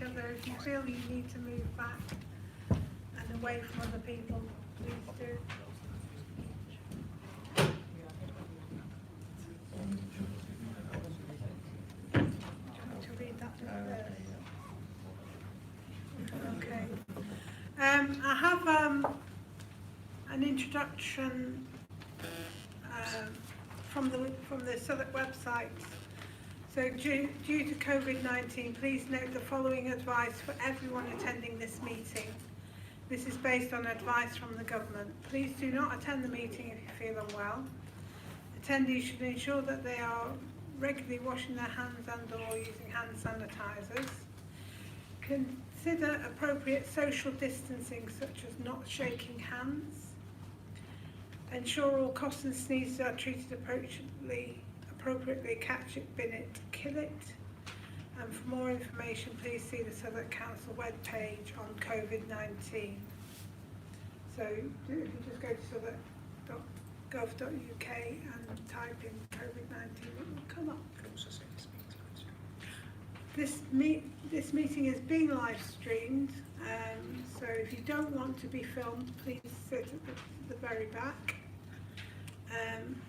each other. If you feel you need to move back and away from other people, please do. Do you want to read that first? Okay. I have an introduction from the Southwark website. So due to COVID-19, please note the following advice for everyone attending this meeting. This is based on advice from the government. Please do not attend the meeting if you feel unwell. Attendees should ensure that they are regularly washing their hands and/or using hand sanitizers. Consider appropriate social distancing, such as not shaking hands. Ensure all coughs and sneezes are treated appropriately, catch it, bin it, kill it. And for more information, please see the Southwark Council webpage on COVID-19. So if you just go to southwark.gov.uk and type in COVID-19, it will come up. This meeting is being live streamed, so if you don't want to be filmed, please sit at the very back, and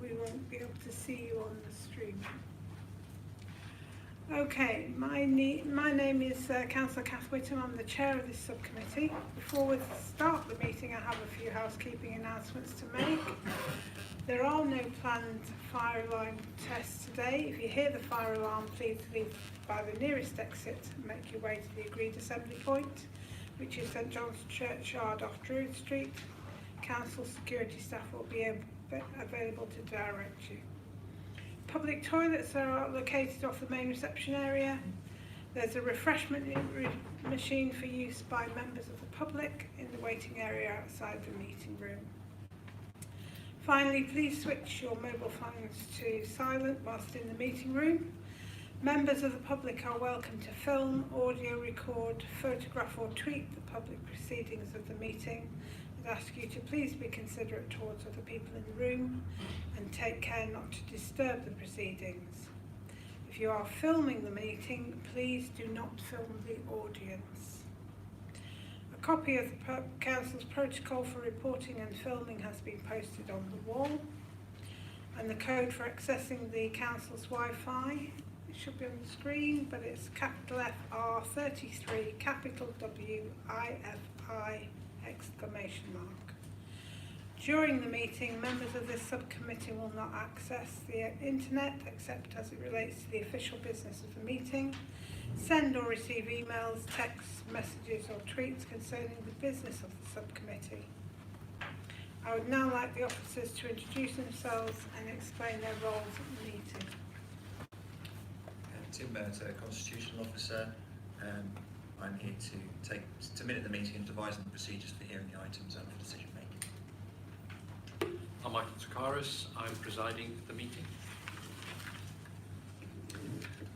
we won't be able to see you on the stream. Okay, my name is Councillor Kath Whittam. I'm the chair of this subcommittee. Before we start the meeting, I have a few housekeeping announcements to make. There are no planned fire alarm tests today. If you hear the fire alarm, please leave by the nearest exit and make your way to the agreed assembly point, which is St John's Churchyard off Druid Street. Council security staff will be available to direct you. Public toilets are located off the main reception area. There's a refreshment machine for use by members of the public in the waiting area outside the meeting room. Finally, please switch your mobile phones to silent whilst in the meeting room. Members of the public are welcome to film, audio record, photograph or tweet the public proceedings of the meeting. I'd ask you to please be considerate towards other people in the room and take care not to disturb the proceedings. If you are filming the meeting, please do not film the audience. A copy of the Council's protocol for reporting and filming has been posted on the wall, and the code for accessing the Council's Wi-Fi, it should be on the screen, but it's capital FR33, capital WIFI, exclamation mark. During the meeting, members of this subcommittee will not access the internet except as it relates to the official business of the meeting, send or receive emails, texts, messages or tweets concerning the business of the subcommittee. I would now like the officers to introduce themselves and explain their roles at the meeting. Tim Burt, Constitutional Officer. I'm here to minute the meeting and devise the procedures for hearing the items and for decision making. I'm Michael Takaris. I'm presiding at the meeting.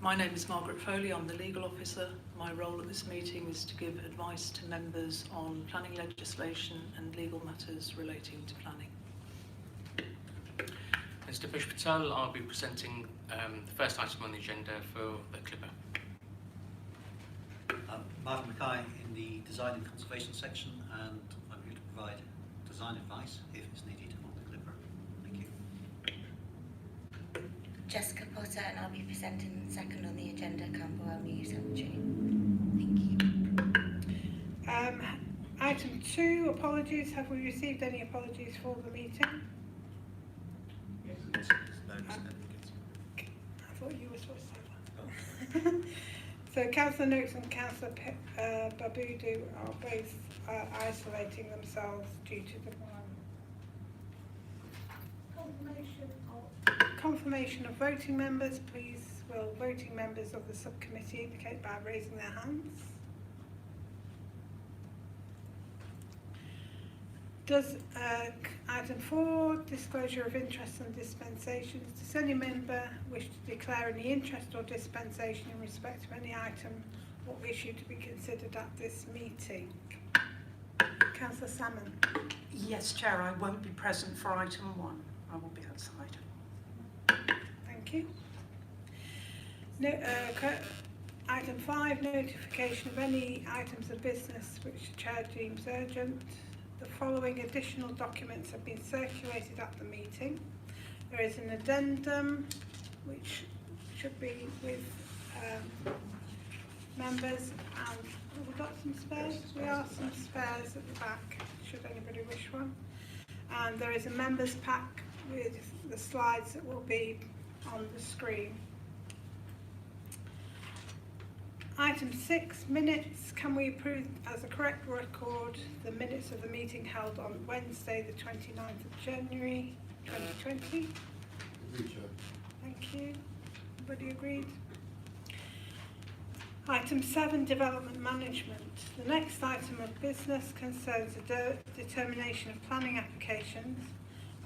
My name is Margaret Foley. I'm the legal officer. My role at this meeting is to give advice to members on planning legislation and legal matters relating to planning. Mr. Push Patel, I'll be presenting the first item on the agenda for the Clipper. Martin Mackay in the Design and Conservation section, and I'm here to provide design advice if it's needed on the Clipper. Thank you. Jessica Potter, and I'll be presenting second on the agenda, Camberwell New Cemetery. Thank you. Item 2, apologies. Have we received any apologies for the meeting? Yes. I thought you were supposed to say that. So Councillor Noakes and Councillor Babudu are both isolating themselves due to the confirmation of voting members. Please will voting members of the subcommittee indicate by raising their hands. Does item 4, disclosure of interest and dispensations. Does any member wish to declare any interest or dispensation in respect of any item or issue to be considered at this meeting? Councillor Salmon. Yes, Chair, I won't be present for item 1. I will be outside. Thank you. No, Item 5, notification of any items of business which the Chair deems urgent. The following additional documents have been circulated at the meeting. There is an addendum which should be with members, and we've got some spares. We asked some spares at the back, should anybody wish one. And there is a members pack with the slides that will be on the screen. Item 6, minutes. Can we approve as a correct record the minutes of the meeting held on Wednesday the 29th of January 2020? Agreed, Chair. Thank you. Everybody agreed? Item 7, development management. The next item of business concerns the determination of planning applications.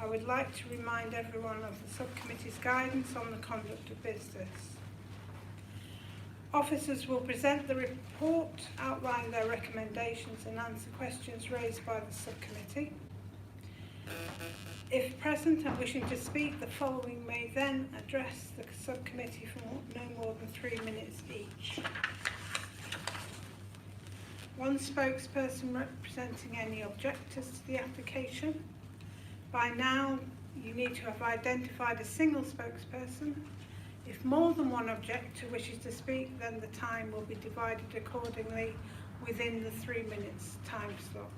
I would like to remind everyone of the subcommittee's guidance on the conduct of business. Officers will present the report, outline their recommendations and answer questions raised by the subcommittee. If present and wishing to speak, the following may then address the subcommittee for no more than 3 minutes each. One spokesperson representing any objectors to the application. By now, you need to have identified a single spokesperson. If more than one objector wishes to speak, then the time will be divided accordingly within the 3 minutes time slot.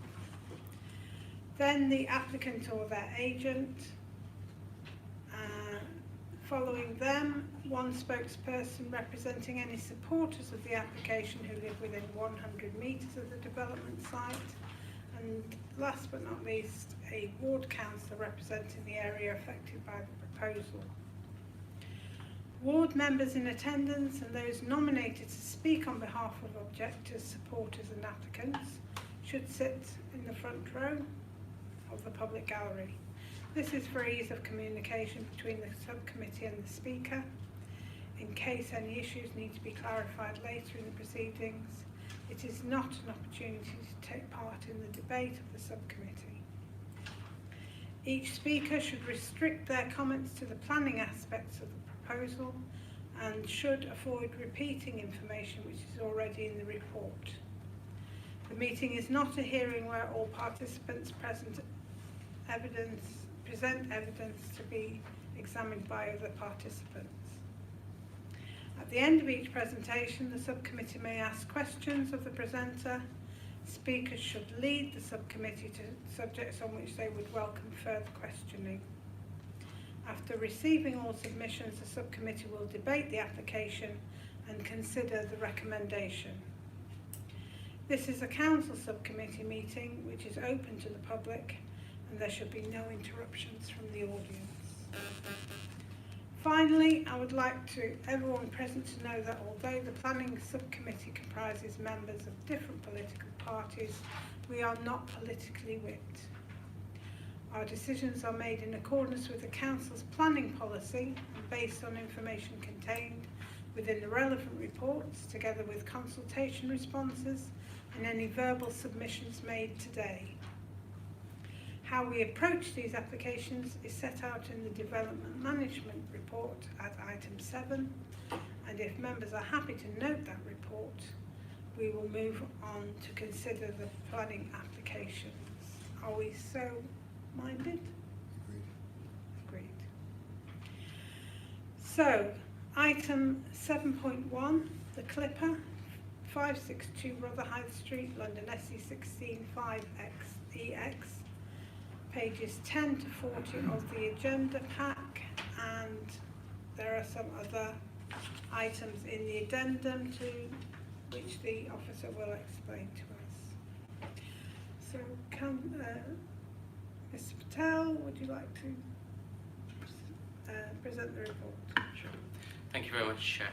Then the applicant or their agent. Following them, one spokesperson representing any supporters of the application who live within 100 metres of the development site. And last but not least, a ward councillor representing the area affected by the proposal. Ward members in attendance and those nominated to speak on behalf of objectors, supporters and applicants should sit in the front row of the public gallery. This is for ease of communication between the subcommittee and the speaker. In case any issues need to be clarified later in the proceedings, it is not an opportunity to take part in the debate of the subcommittee. Each speaker should restrict their comments to the planning aspects of the proposal and should avoid repeating information which is already in the report. The meeting is not a hearing where all participants present evidence to be examined by other participants. At the end of each presentation, the subcommittee may ask questions of the presenter. Speakers should lead the subcommittee to subjects on which they would welcome further questioning. After receiving all submissions, the subcommittee will debate the application and consider the recommendation. This is a council subcommittee meeting which is open to the public, and there should be no interruptions from the audience. Finally, I would like everyone present to know that although the planning subcommittee comprises members of different political parties, we are not politically whipped. Our decisions are made in accordance with the council's planning policy and based on information contained within the relevant reports, together with consultation responses and any verbal submissions made today. How we approach these applications is set out in the Development Management Report at item 7, and if members are happy to note that report, we will move on to consider the planning applications. Are we so minded? Agreed. So, item 7.1, the Clipper, 562 Rotherhithe Street, London SE16 5XEX. Pages 10 to 40 of the agenda pack, and there are some other items in the addendum to which the officer will explain to us. So, Mr. Patel, would you like to present the report? Sure. Thank you very much, Chair.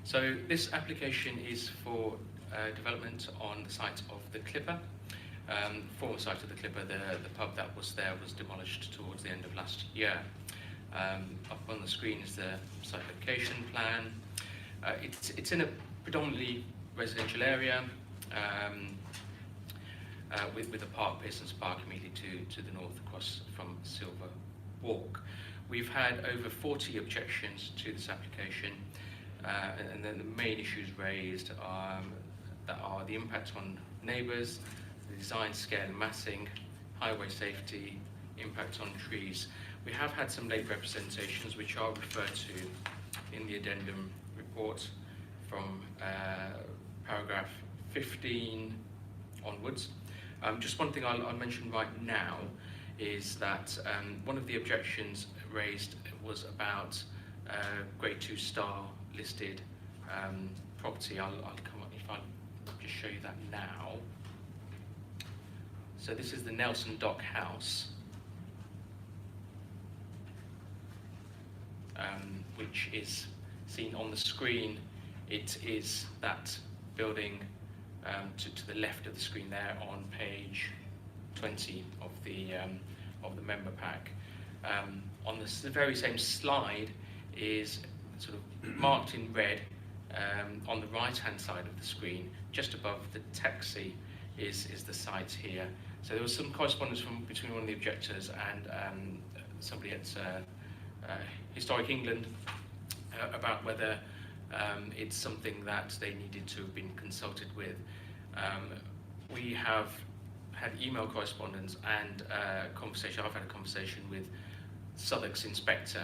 So this application is for development on the site of the Clipper. Former site of the Clipper, the pub that was there was demolished towards the end of last year. Up on the screen is the site location plan. It's in a predominantly residential area with a park, Pearson's Park, immediately to the north across from Silver Walk. We've had over 40 objections to this application. and then the main issues raised that are the impact on neighbours, the design, scale and massing, highway safety, impact on trees. We have had some late representations which are referred to in the addendum report from paragraph 15 onwards. Just one thing I'll mention right now is that one of the objections raised was about grade 2 star listed property. I'll come up if I just show you that now. So this is the Nelson Dock House, which is seen on the screen. It is that building to the left of the screen there on page 20 of the member pack. On the very same slide is sort of marked in red on the right-hand side of the screen, just above the taxi, is the site here. So there was some correspondence between one of the objectors and somebody at Historic England about whether it's something that they needed to have been consulted with. We have had email correspondence and conversation. I've had a conversation with Southwark's inspector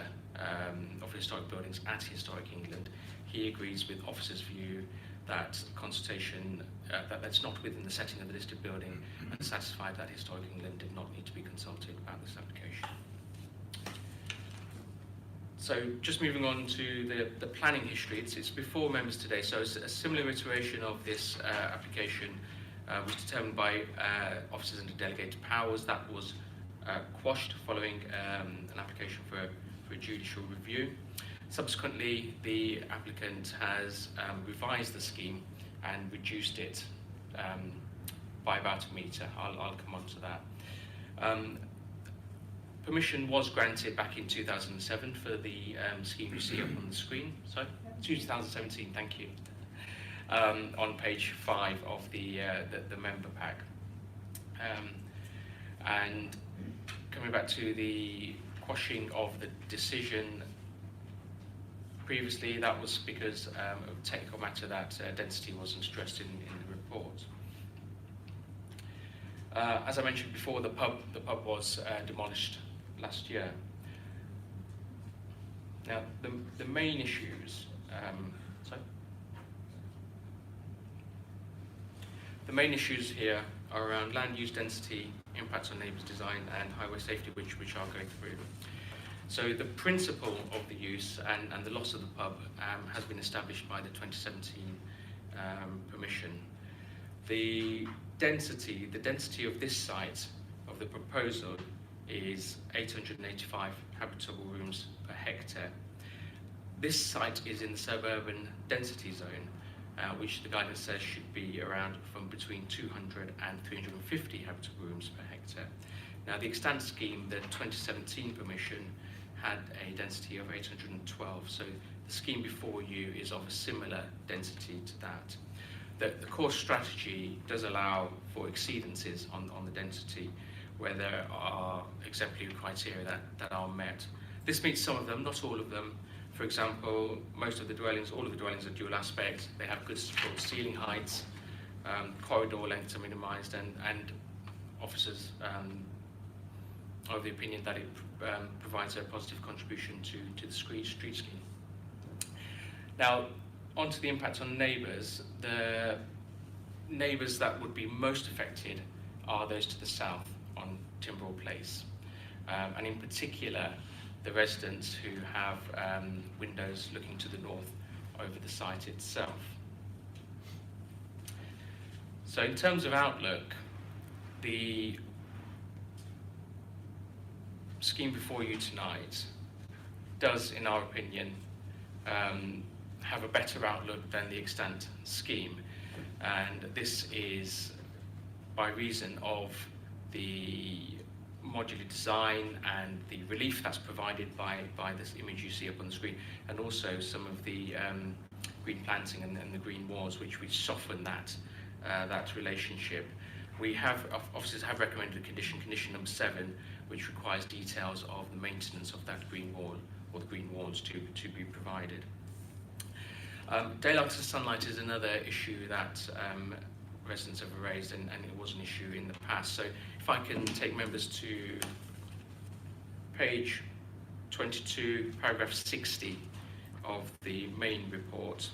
of historic buildings at Historic England. He agrees with officer's view that consultation, that's not within the setting of the listed building, and satisfied that Historic England did not need to be consulted about this application. So just moving on to the planning history, it's before members today, so it's a similar iteration of this application was determined by officers under delegated powers. That was quashed following an application for a judicial review. Subsequently, the applicant has revised the scheme and reduced it by about a metre. I'll come on to that. Permission was granted back in 2007 for the scheme you see up on the screen. Sorry, 2017, thank you. On page 5 of the member pack. And coming back to the quashing of the decision previously, that was because of a technical matter that density wasn't stressed in the report. As I mentioned before, the pub was demolished last year. Now, the main issues, the main issues here are around land use density, impacts on neighbours' design, and highway safety, which I'll go through. So the principle of the use and the loss of the pub has been established by the 2017 permission. The density of this site, of the proposal, is 885 habitable rooms per hectare. This site is in the suburban density zone, which the guidance says should be around from between 200 and 350 habitable rooms per hectare. Now, the extant scheme, the 2017 permission, had a density of 812, so the scheme before you is of a similar density to that. The core strategy does allow for exceedances on the density where there are exemplary criteria that are met. This meets some of them, not all of them. For example, most of the dwellings, all of the dwellings are dual aspect. They have good support ceiling heights, corridor lengths are minimised, and officers are of the opinion that it provides a positive contribution to the street scheme. Now, on to the impact on neighbours. The neighbours that would be most affected are those to the south on Timbrell Place, and in particular the residents who have windows looking to the north over the site itself. So in terms of outlook, the scheme before you tonight does, in our opinion, have a better outlook than the extant scheme, and this is by reason of the modular design and the relief that's provided by this image you see up on the screen, and also some of the green planting and the green walls which soften that relationship. Officers have recommended a condition number 7, which requires details of the maintenance of that green wall or the green walls to be provided. Daylight to sunlight is another issue that residents have raised, and it was an issue in the past. So if I can take members to page 22, paragraph 60 of the main report.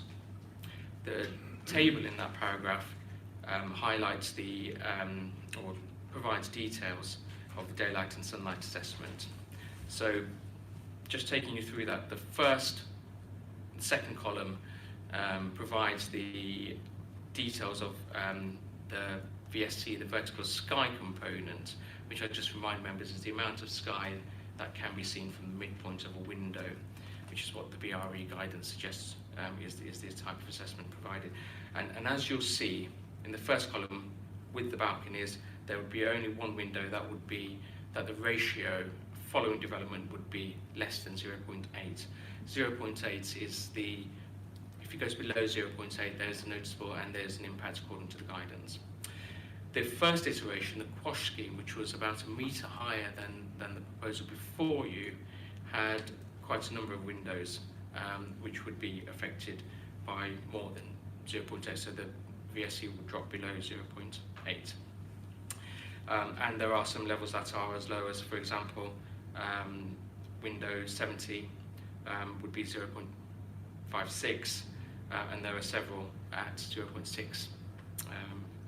The table in that paragraph highlights or provides details of the daylight and sunlight assessment. So just taking you through that, the second column provides the details of the VSC, the vertical sky component, which I just remind members is the amount of sky that can be seen from the midpoint of a window, which is what the BRE guidance suggests is the type of assessment provided. And as you'll see in the first column with the balconies, there would be only one window that the ratio following development would be less than 0.8. 0.8 is if it goes below 0.8, there's a noticeable and there's an impact according to the guidance. The first iteration, the quash scheme, which was about a metre higher than the proposal before you, had quite a number of windows which would be affected by more than 0.8, so the VSC would drop below 0.8. And there are some levels that are as low as, for example, window 70 would be 0.56, and there are several at 0.6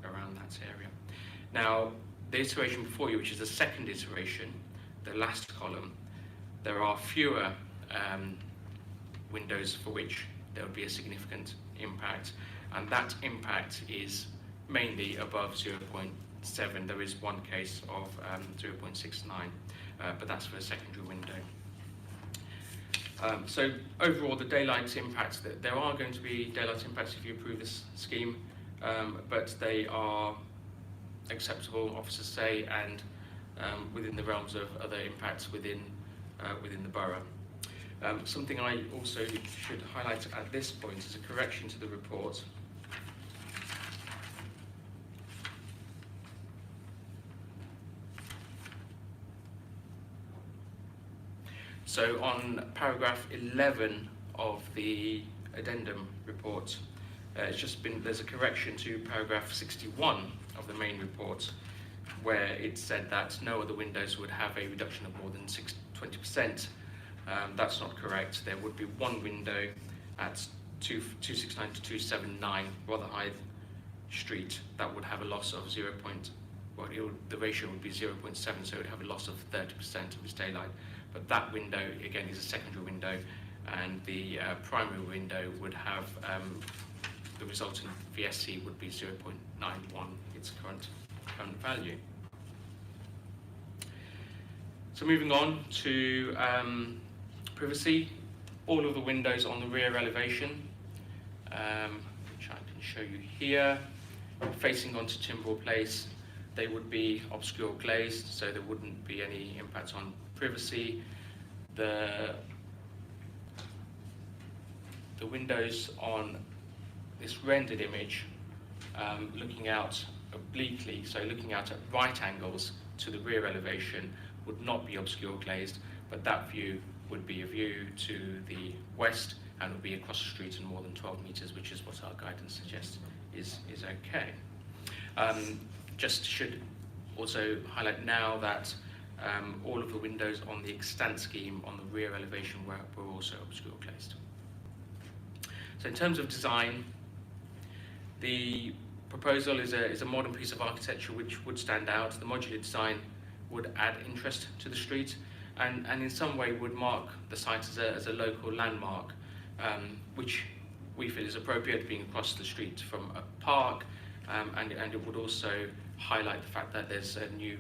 around that area. Now, the iteration before you, which is the second iteration, the last column, there are fewer windows for which there would be a significant impact, and that impact is mainly above 0.7. There is one case of 0.69, but that's for a secondary window. So overall, the daylight impacts, there are going to be daylight impacts if you approve this scheme, but they are acceptable, officers say, and within the realms of other impacts within the borough. Something I also should highlight at this point is a correction to the report. So on paragraph 11 of the addendum report, there's a correction to paragraph 61 of the main report, where it said that no other windows would have a reduction of more than 20%. That's not correct. There would be one window at 269 to 279 Rotherhithe Street that would have a loss of the ratio would be 0.7, so it would have a loss of 30% of its daylight. But that window, again, is a secondary window, and the primary window would have the resulting VSC would be 0.91, its current value. So moving on to privacy, all of the windows on the rear elevation, which I can show you here, facing onto Timbrel Place, they would be obscure glazed, so there wouldn't be any impact on privacy. The windows on this rendered image, looking out obliquely, so looking out at right angles to the rear elevation, would not be obscure glazed, but that view would be a view to the west and would be across the street and more than 12 metres, which is what our guidance suggests is okay. Just should also highlight now that all of the windows on the extant scheme on the rear elevation were also obscure glazed. So in terms of design, the proposal is a modern piece of architecture which would stand out. The modular design would add interest to the street and in some way would mark the site as a local landmark, which we feel is appropriate, being across the street from a park, and it would also highlight the fact that there's a new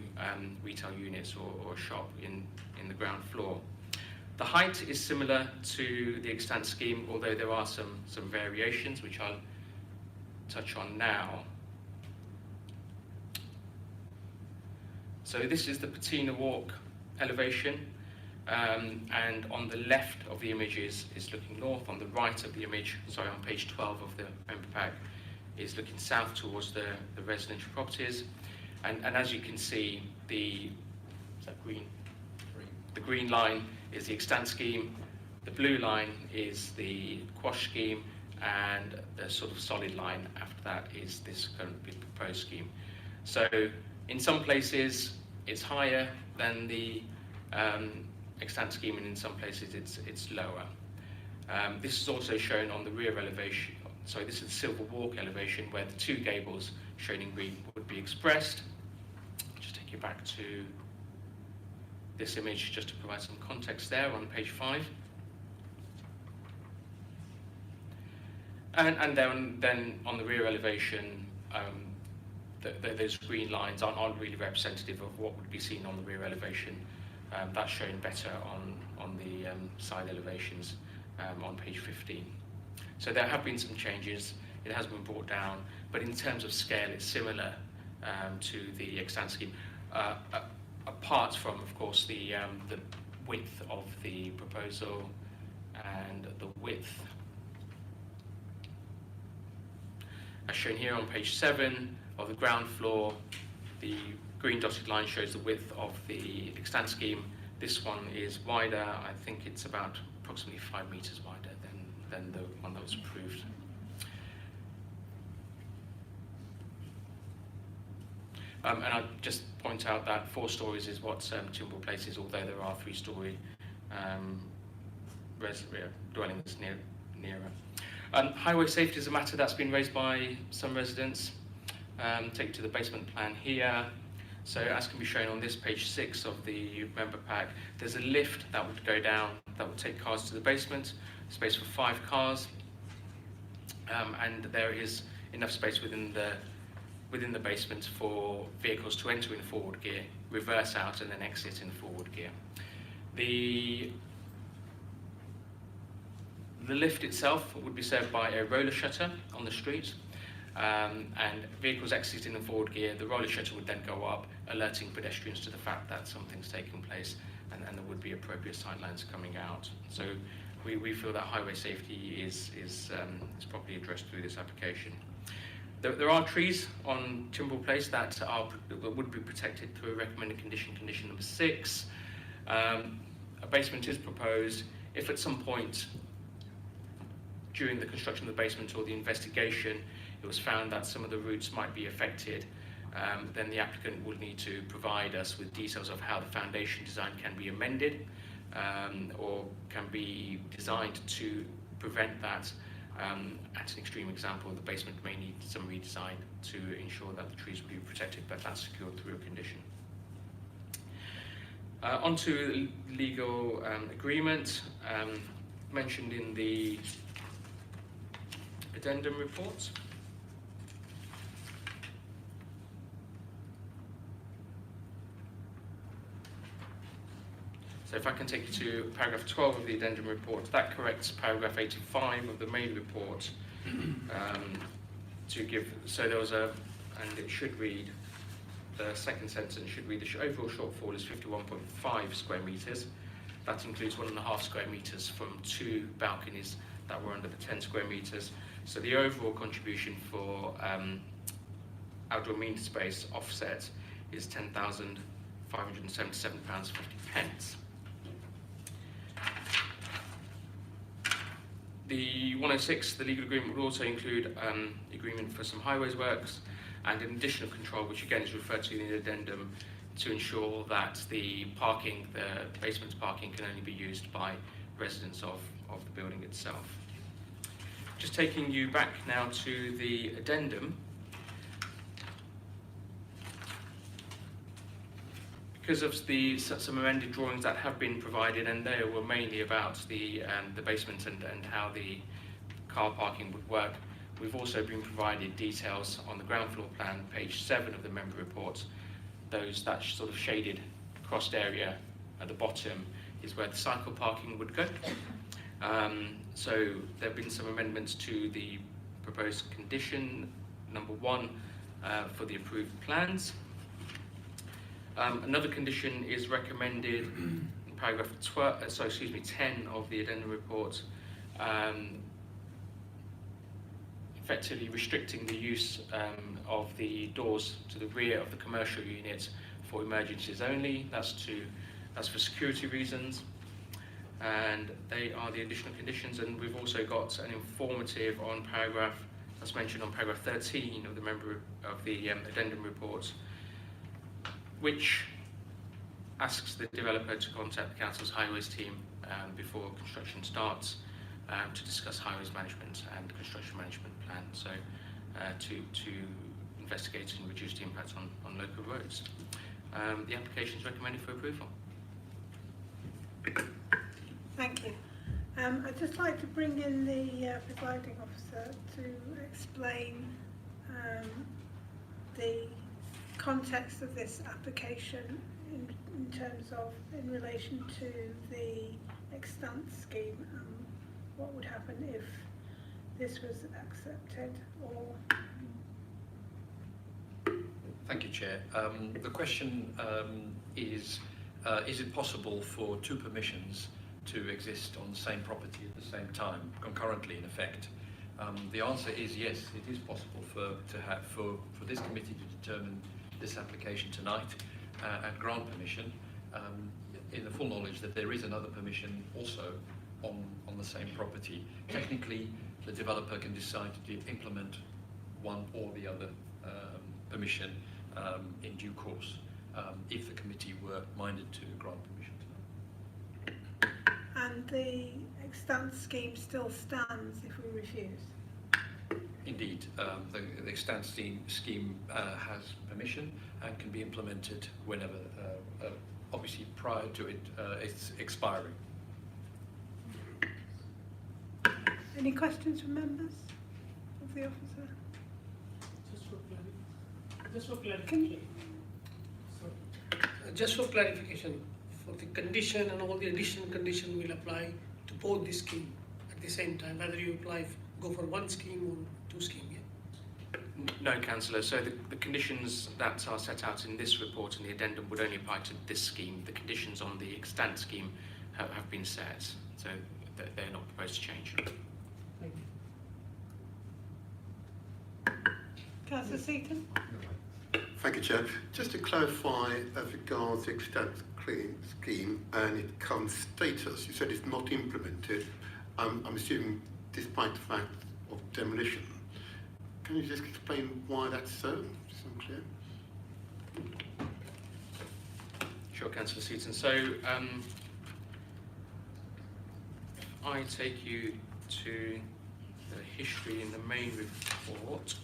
retail units or shop in the ground floor. The height is similar to the extant scheme, although there are some variations which I'll touch on now. So this is the Patina Walk elevation, and on the left of the image is looking north. On the right of the image, sorry, on page 12 of the member pack, is looking south towards the residential properties. And as you can see, the green line is the extant scheme, the blue line is the quash scheme, and the sort of solid line after that is this current proposed scheme. So in some places it's higher than the extant scheme, and in some places it's lower. This is also shown on the rear elevation. Sorry, this is the Silverwalk elevation where the two gables shown in green would be expressed. Just take you back to this image just to provide some context there on page 5. And then on the rear elevation, those green lines aren't really representative of what would be seen on the rear elevation. That's shown better on the side elevations on page 15. So there have been some changes. It has been brought down, but in terms of scale, it's similar to the extant scheme, apart from, of course, the width of the proposal and the width. As shown here on page 7 of the ground floor, the green dotted line shows the width of the extant scheme. This one is wider. I think it's about approximately 5 meters wider than the one that was approved. And I'd just point out that 4 stories is what Timbrel Place is, although there are 3-story dwellings nearer. Highway safety is a matter that's been raised by some residents. Take you to the basement plan here. So as can be shown on this page 6 of the member pack, there's a lift that would go down that would take cars to the basement, space for 5 cars, and there is enough space within the basement for vehicles to enter in forward gear, reverse out, and then exit in forward gear. The lift itself would be served by a roller shutter on the street, and vehicles exiting in forward gear, the roller shutter would then go up, alerting pedestrians to the fact that something's taking place, and there would be appropriate sightlines coming out. So we feel that highway safety is properly addressed through this application. There are trees on Timbrel Place that would be protected through a recommended condition number 6. A basement is proposed. If at some point during the construction of the basement or the investigation it was found that some of the routes might be affected, then the applicant will need to provide us with details of how the foundation design can be amended or can be designed to prevent that. At an extreme example, the basement may need some redesign to ensure that the trees will be protected, but that's secured through a condition. Onto the legal agreement mentioned in the addendum report. So if I can take you to paragraph 12 of the addendum report, that corrects paragraph 85 of the main report to give, so there was and it should read, the second sentence should read, the overall shortfall is 51.5 square metres. That includes 1.5 square metres from 2 balconies that were under the 10 square metres. So the overall contribution for outdoor mean space offset is £10,577.50. The 106, the legal agreement, would also include agreement for some highways works and an additional control, which again is referred to in the addendum, to ensure that the parking, the basement parking, can only be used by residents of the building itself. Just taking you back now to the addendum. Because of some amended drawings that have been provided, and they were mainly about the basement and how the car parking would work, we've also been provided details on the ground floor plan, page 7 of the member report. That sort of shaded crossed area at the bottom is where the cycle parking would go. So there have been some amendments to the proposed condition number 1 for the approved plans. Another condition is recommended in paragraph 10 of the addendum report, effectively restricting the use of the doors to the rear of the commercial unit for emergencies only. That's for security reasons. and they are the additional conditions. And we've also got an informative on paragraph, as mentioned, on paragraph 13 of the addendum report, which asks the developer to contact the council's highways team before construction starts to discuss highways management and construction management plan. So to investigate and reduce the impact on local roads. The application is recommended for approval. Thank you. I'd just like to bring in the presiding officer to explain the context of this application in terms of in relation to the extant scheme and what would happen if this was accepted or... Thank you, Chair. The question is it possible for two permissions to exist on the same property at the same time, concurrently in effect? The answer is yes, it is possible for this committee to determine this application tonight and grant permission in the full knowledge that there is another permission also on the same property. Technically, the developer can decide to implement one or the other permission in due course, if the committee were minded to grant permission tonight. And the extant scheme still stands if we refuse? Indeed, the extant scheme has permission and can be implemented whenever, obviously prior to its expiring. Any questions from members of the officer? Just for clarification, for the condition and all the additional condition will apply to both the scheme at the same time, whether you go for one scheme or two schemes. Yeah? No, Councillor. So the conditions that are set out in this report and the addendum would only apply to this scheme. The conditions on the extant scheme have been set, so they're not proposed to change. Thank you. Councillor Seaton? Thank you, Chair. Just to clarify as regards the extant scheme and its current status, you said it's not implemented. I'm assuming despite the fact of demolition. Can you just explain why that's so? Just unclear. Sure, Councillor Seaton. So if I take you to the history in the main report.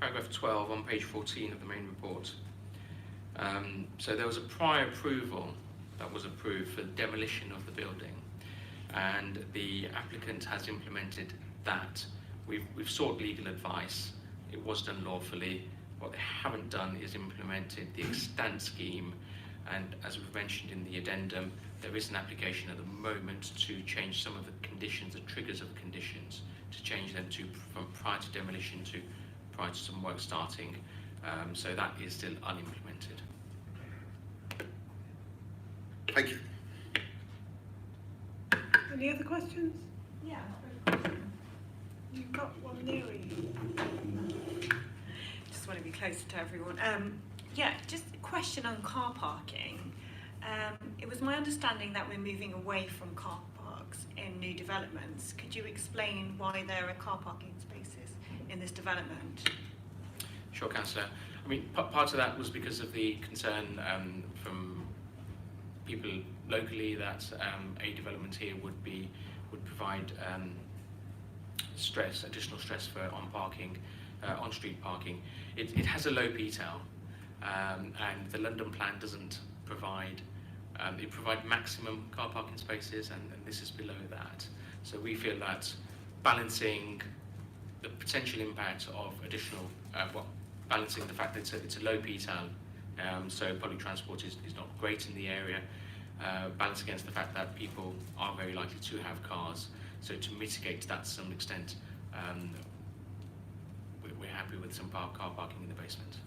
Paragraph 12 on page 14 of the main report. So there was a prior approval that was approved for demolition of the building, and the applicant has implemented that. We've sought legal advice. It was done lawfully. What they haven't done is implemented the extant scheme, and as we've mentioned in the addendum, there is an application at the moment to change some of the conditions, the triggers of conditions, to change them from prior to demolition to prior to some work starting. So that is still unimplemented. Thank you. Any other questions? Yeah. You've got one near you. Just want to be closer to everyone. Yeah, just a question on car parking. It was my understanding that we're moving away from car parks in new developments. Could you explain why there are car parking spaces in this development? Sure, Councillor. I mean, part of that was because of the concern from people locally that a development here would provide additional stress for on-street parking. It has a low PTAL, and the London plan doesn't provide. It provides maximum car parking spaces, and this is below that. So we feel that balancing the potential impact of additional, balancing the fact that it's a low PTAL, so public transport is not great in the area, balanced against the fact that people are very likely to have cars. So to mitigate that to some extent, we're happy with some car parking in the basement.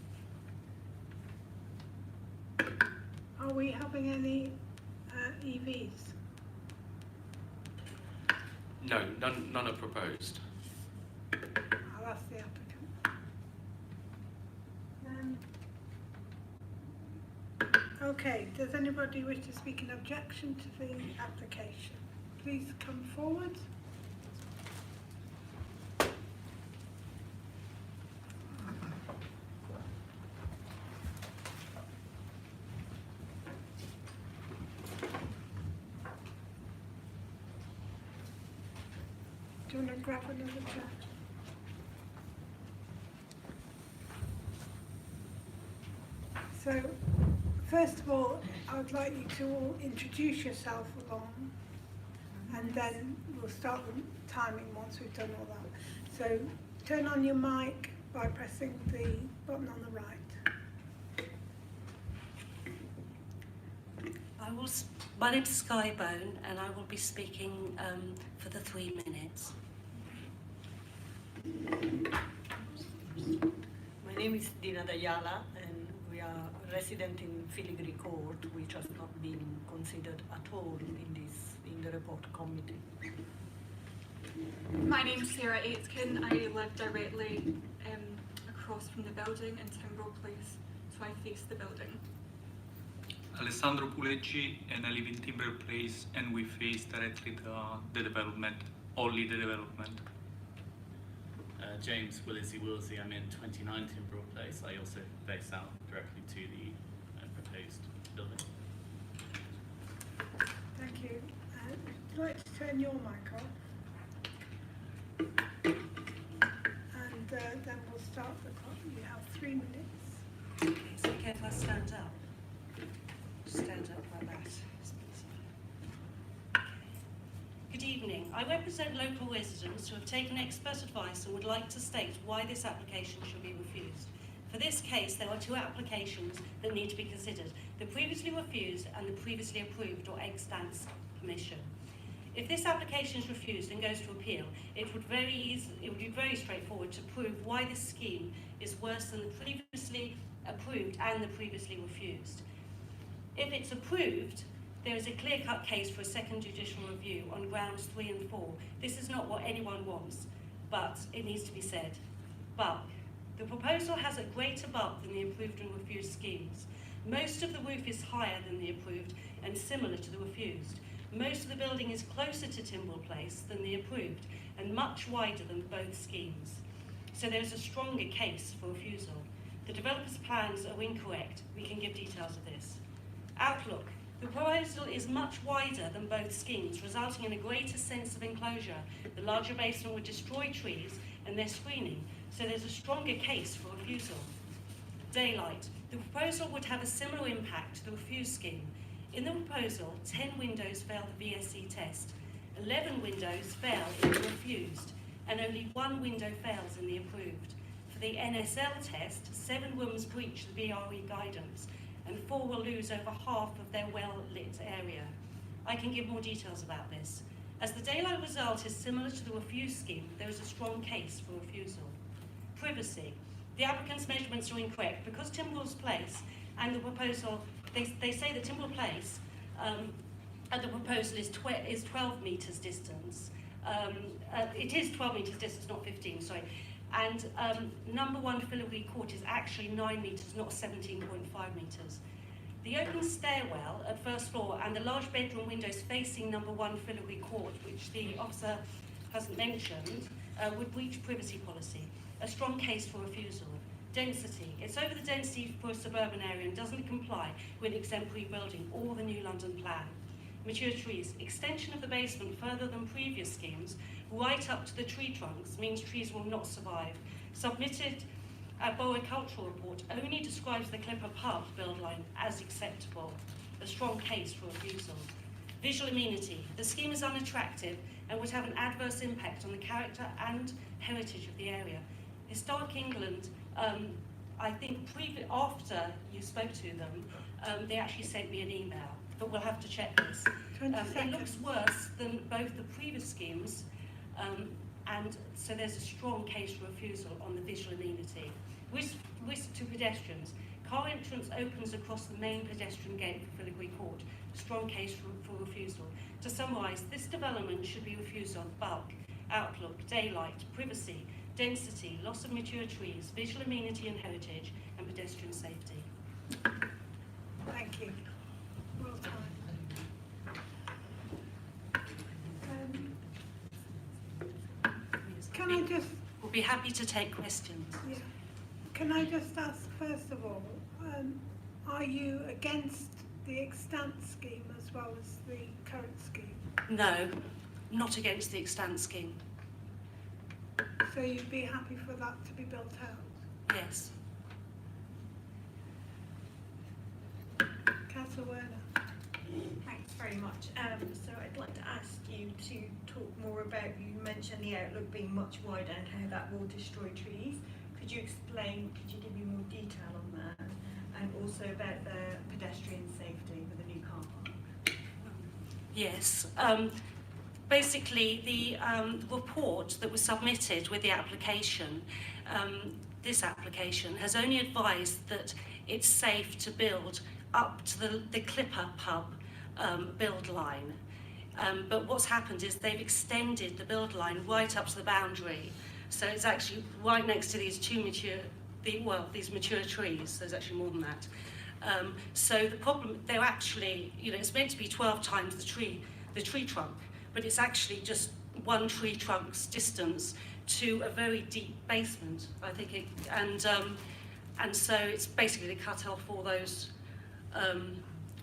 Are we having any EVs? No, none are proposed. I'll ask the applicant. Can Okay, does anybody wish to speak in objection to the application? Please come forward. Do you want to grab another chair? So, first of all, I would like you to all introduce yourself along, and then we'll start the timing once we've done all that. So, turn on your mic by pressing the button on the right. My name's Skybone, and I will be speaking for the 3 minutes. My name is Dina Dayala, and we are resident in Filigree Court, which has not been considered at all in the report committee. My name's Sarah Aitken. I live directly across from the building in Timbrel Place, so I face the building. Alessandro Puleggi, and I live in Timber Place, and we face directly the development, only the development. James Willesey, I'm in 29 Timber Place. I also face out directly to the proposed building. Thank you. Would you like to turn your mic on? And then we'll start the clock. You have 3 minutes. Okay, is it okay if I stand up? Stand up like that. Okay. Good evening. I represent local residents who have taken expert advice and would like to state why this application should be refused. For this case, there are 2 applications that need to be considered: the previously refused and the previously approved or extant permission. If this application is refused and goes to appeal, it would be very straightforward to prove why this scheme is worse than the previously approved and the previously refused. If it's approved, there is a clear-cut case for a second judicial review on grounds 3 and 4. This is not what anyone wants, but it needs to be said. Bulk. The proposal has a greater bulk than the approved and refused schemes. Most of the roof is higher than the approved and similar to the refused. Most of the building is closer to Timbrel Place than the approved and much wider than both schemes. So there is a stronger case for refusal. The developer's plans are incorrect. We can give details of this. Outlook. The proposal is much wider than both schemes, resulting in a greater sense of enclosure. The larger basement would destroy trees and their screening, so there's a stronger case for refusal. Daylight. The proposal would have a similar impact to the refused scheme. In the proposal, 10 windows failed the VSE test, 11 windows fail in the refused, and only 1 window fails in the approved. For the NSL test, 7 rooms breach the BRE guidance, and 4 will lose over half of their well-lit area. I can give more details about this. As the daylight result is similar to the refused scheme, there is a strong case for refusal. Privacy. The applicant's measurements are incorrect because Timbrel Place and the proposal, they say that Timbrel Place and the proposal is 12 metres distance. It is 12 metres distance, not 15, sorry. And number 1 Filigree Court is actually 9 metres, not 17.5 metres. The open stairwell at first floor and the large bedroom windows facing number 1 Filigree Court, which the officer hasn't mentioned, would breach privacy policy. A strong case for refusal. Density. It's over the density for a suburban area and doesn't comply with exemplary building or the New London plan. Mature trees. Extension of the basement further than previous schemes, right up to the tree trunks, means trees will not survive. Submitted Cultural report only describes the Clipper Pub build line as acceptable. A strong case for refusal. Visual amenity. The scheme is unattractive and would have an adverse impact on the character and heritage of the area. Historic England, I think after you spoke to them, they actually sent me an email, but we'll have to check this. It looks worse than both the previous schemes, and so there's a strong case for refusal on the visual amenity. Risk to pedestrians. Car entrance opens across the main pedestrian gate for Filigree Court. Strong case for refusal. To summarise, this development should be refused on bulk, outlook, daylight, privacy, density, loss of mature trees, visual amenity and heritage, and pedestrian safety. Thank you. Well timed. Can I just... We'll be happy to take questions. Yeah. Can I just ask, first of all, are you against the extant scheme as well as the current scheme? No, not against the extant scheme. So you'd be happy for that to be built out? Yes. Councillor Werner. Thanks very much. So I'd like to ask you to talk more about, you mentioned the outlook being much wider and how that will destroy trees. Could you explain, could you give me more detail on that? And also about the pedestrian safety with the new car park? Yes. Basically, the report that was submitted with the application, this application, has only advised that it's safe to build up to the Clipper pub build line. But what's happened is they've extended the build line right up to the boundary. So it's actually right next to these these mature trees. There's actually more than that. So the problem, they're actually, it's meant to be 12 times the tree trunk, but it's actually just one tree trunk's distance to a very deep basement, I think. And so it's basically cut off all those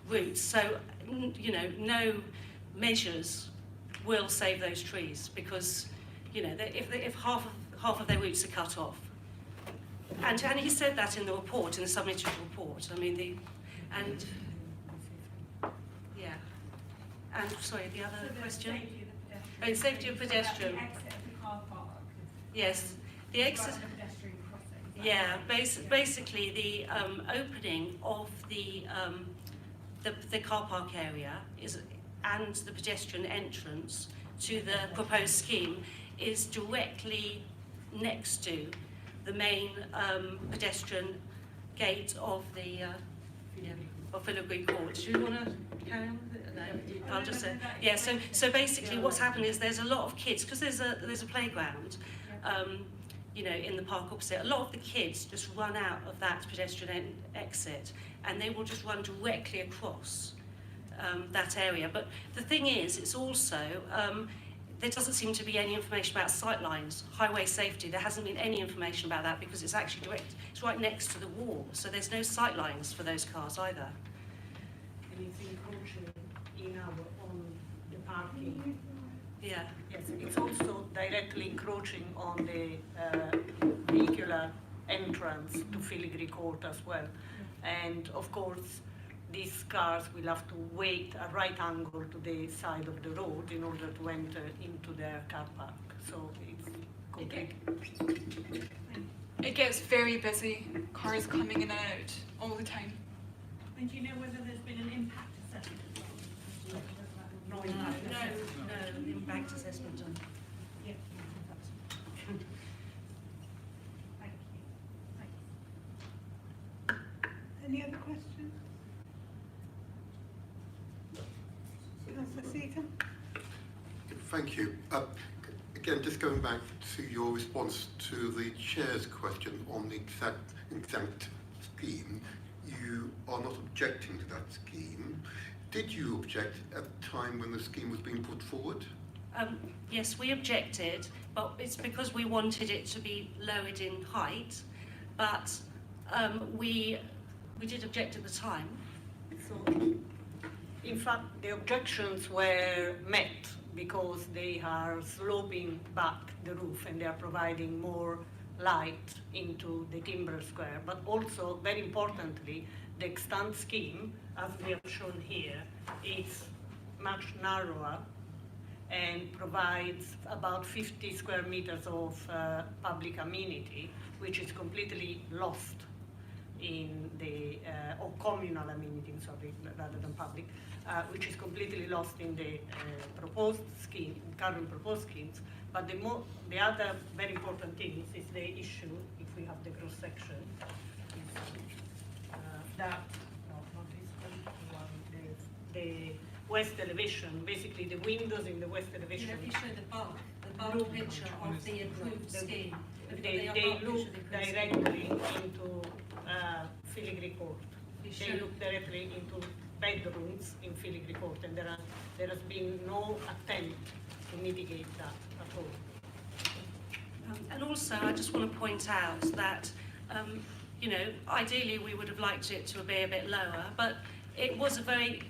routes. So, no measures will save those trees because, if half of their roots are cut off. And he said that in the report, in the submitted report. I mean, yeah. And sorry, the other question? Safety of pedestrian. The exit of the car park. Yes, the exit. Right on the pedestrian crossing. Yeah, basically the opening of the car park area and the pedestrian entrance to the proposed scheme is directly next to the main pedestrian gate of the Filigree Court. Do you want to carry on with it? No, I'll just say. Yeah. So basically, what's happened is there's a lot of kids because there's a playground. In the park opposite, a lot of the kids just run out of that pedestrian exit and they will just run directly across that area. But the thing is, it's also, there doesn't seem to be any information about sightlines, highway safety. There hasn't been any information about that because it's actually it's right next to the wall. So there's no sightlines for those cars either. And it's encroaching on the parking. Yeah. Yes, it's also directly encroaching on the vehicular entrance to Filigree Court as well. And of course, these cars will have to wait at right angle to the side of the road in order to enter into their car park. So it's completely... It gets very busy, cars coming in and out all the time. And do you know whether there's been an impact assessment? No impact assessment done. Yeah. Thank you. Any other questions? Councillor Seaton? Thank you. Again, just going back to your response to the Chair's question on the exempt scheme, you are not objecting to that scheme. Did you object at the time when the scheme was being put forward? Yes, we objected, but it's because we wanted it to be lowered in height, but we did object at the time. So, in fact, the objections were met because they are sloping back the roof and they are providing more light into the timber square. But also, very importantly, the extant scheme, as we have shown here, is much narrower and provides about 50 square meters of public amenity, which is completely lost in the, or communal amenity, sorry, rather than public, which is completely lost in the proposed scheme, current proposed schemes. But the other very important thing is the issue, if we have the cross section, that, no, not this one, the west elevation, basically the windows in the west elevation. If you show the bulk picture of the approved scheme. They look directly into Filigree Court. they look directly into bedrooms in Filigree Court, and there has been no attempt to mitigate that at all. And also, I just want to point out that, you know, ideally we would have liked it to be a bit lower, but it was the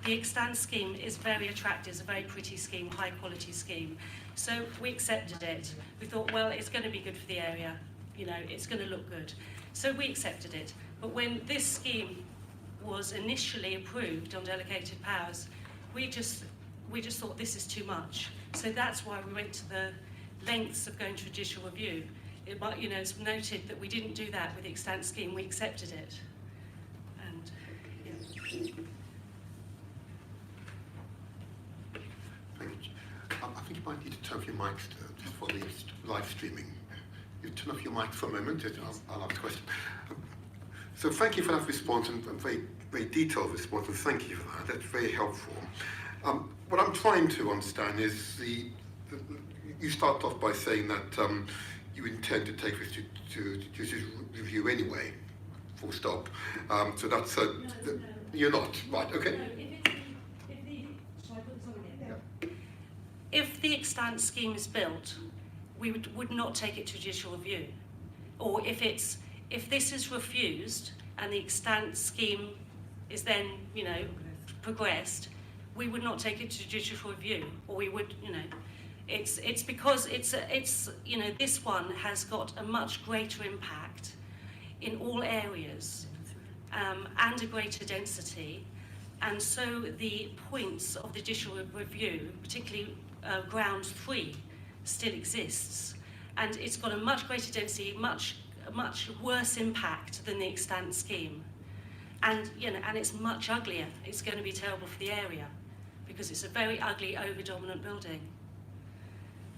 extant scheme is very attractive, it's a very pretty scheme, high quality scheme. So we accepted it. We thought, well, it's going to be good for the area, you know, it's going to look good. So we accepted it. But when this scheme was initially approved on delegated powers, we just thought this is too much. So that's why we went to the lengths of going to judicial review. It might, you know, it's noted that we didn't do that with the extant scheme, we accepted it. And, yeah. Thank you. I think you might need to turn off your mics just for the live streaming. You turn off your mic for a moment, and I'll ask a question. So thank you for that response, and very, very detailed response, and thank you for that. That's very helpful. What I'm trying to understand is you start off by saying that you intend to take this to judicial review anyway, full stop. So that's you're not, right, okay. If the extant scheme is built, we would not take it to judicial review. Or if this is refused and the extant scheme is then, you know, progressed, we would not take it to judicial review, or we would, you know, it's because it's you know, this one has got a much greater impact in all areas and a greater density, and so the points of the judicial review, particularly ground 3, still exists, and it's got a much greater density, much worse impact than the extant scheme, and you know, and it's much uglier. It's going to be terrible for the area because it's a very ugly, over-dominant building.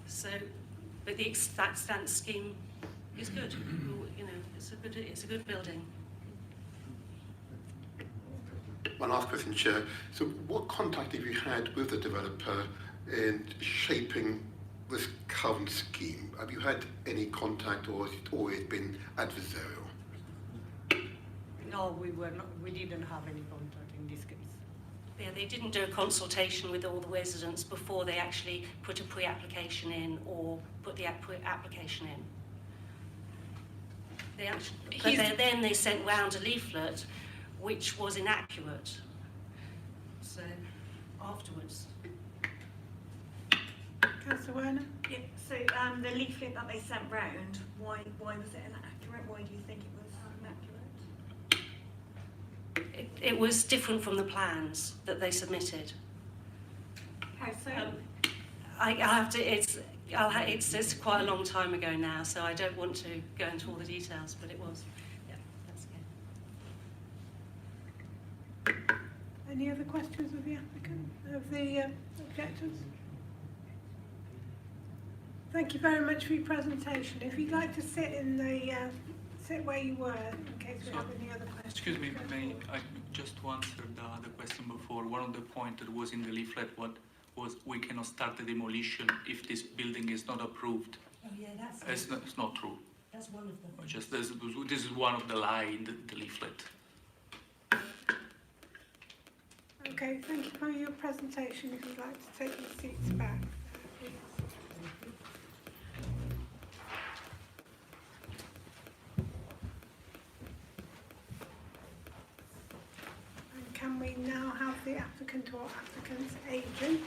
So, but the extant scheme is good. You know, it's a good building. One last question, Chair. So what contact have you had with the developer in shaping this current scheme? Have you had any contact, or has it always been adversarial? No, we didn't have any contact in this case. Yeah, they didn't do a consultation with all the residents before they actually put a pre-application in or put the application in. They actually, then they sent round a leaflet which was inaccurate. So, afterwards. Councillor Werner? Yeah, so the leaflet that they sent round, why was it inaccurate? Why do you think it was inaccurate? It was different from the plans that they submitted. How so? It's quite a long time ago now, so I don't want to go into all the details, but it was. Yeah, that's okay. Any other questions of the applicant, of the objectors? Thank you very much for your presentation. If you'd like to sit in the sit where you were in case we have any other questions. Excuse me, may I just answered the question before. One of the points that was in the leaflet was we cannot start the demolition if this building is not approved. Oh yeah, it's not true. That's one of them. Just this is one of the lie in the leaflet. Okay, thank you for your presentation. If you'd like to take your seats back, please. And can we now have the applicant or applicant's agent?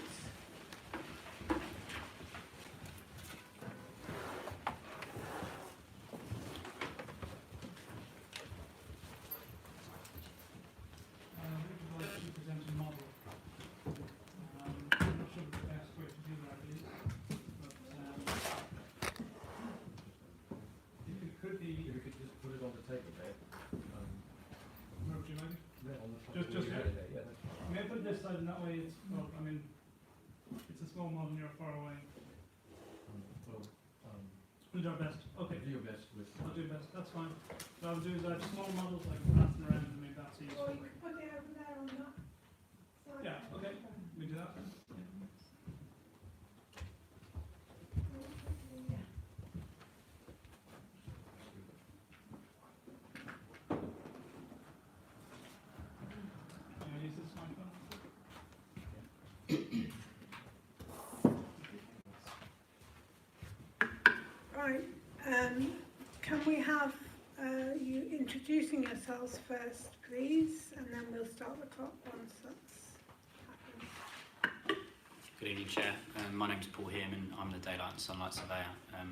And that way it's, well, I mean, it's a small model and you're far away. We'll do our best. Okay. Do your best with. I'll do best. That's fine. What I'll do is I have small models like passing around to make that so useful. Or you could put it over there on that side. Yeah. Okay. We do that. Right. Can we have you introducing yourselves first, please, and then we'll start the clock once that's happened. Good evening, Chair. My name is Paul Hearman. I'm the Daylight and Sunlight Surveyor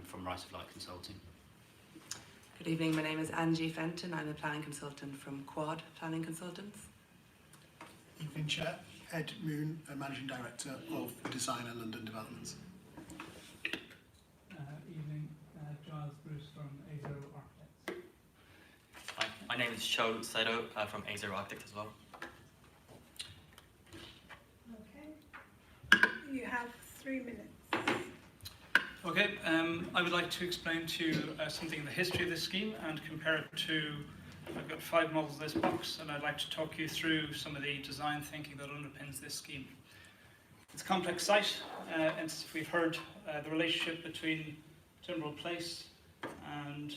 from Right of Light Consulting. Good evening, my name is Angie Fenton. I'm the Planning Consultant from Quad Planning Consultants. Evening, Chair. Ed Moon, Managing Director of Designer London Developments. Evening, Giles Bruce from A0 Architects. Hi, my name is Cho Saito from A0 Architects as well. Okay. You have 3 minutes. Okay, I would like to explain to you something in the history of this scheme and compare it to, I've got 5 models in this box, and I'd like to talk you through some of the design thinking that underpins this scheme. It's a complex site, and we've heard the relationship between Timbrell Place and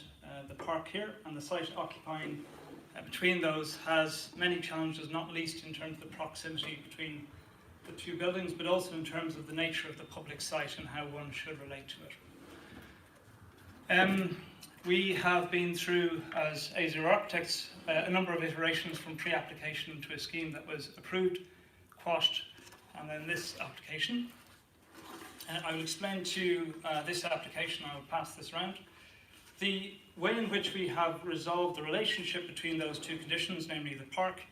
the park here, and the site occupying between those has many challenges, not least in terms of the proximity between the 2 buildings, but also in terms of the nature of the public site and how one should relate to it. We have been through, as A0 Architects, a number of iterations from pre-application to a scheme that was approved, quashed, and then this application. I will explain to you this application. I will pass this around. The way in which we have resolved the relationship between those 2 conditions, namely the park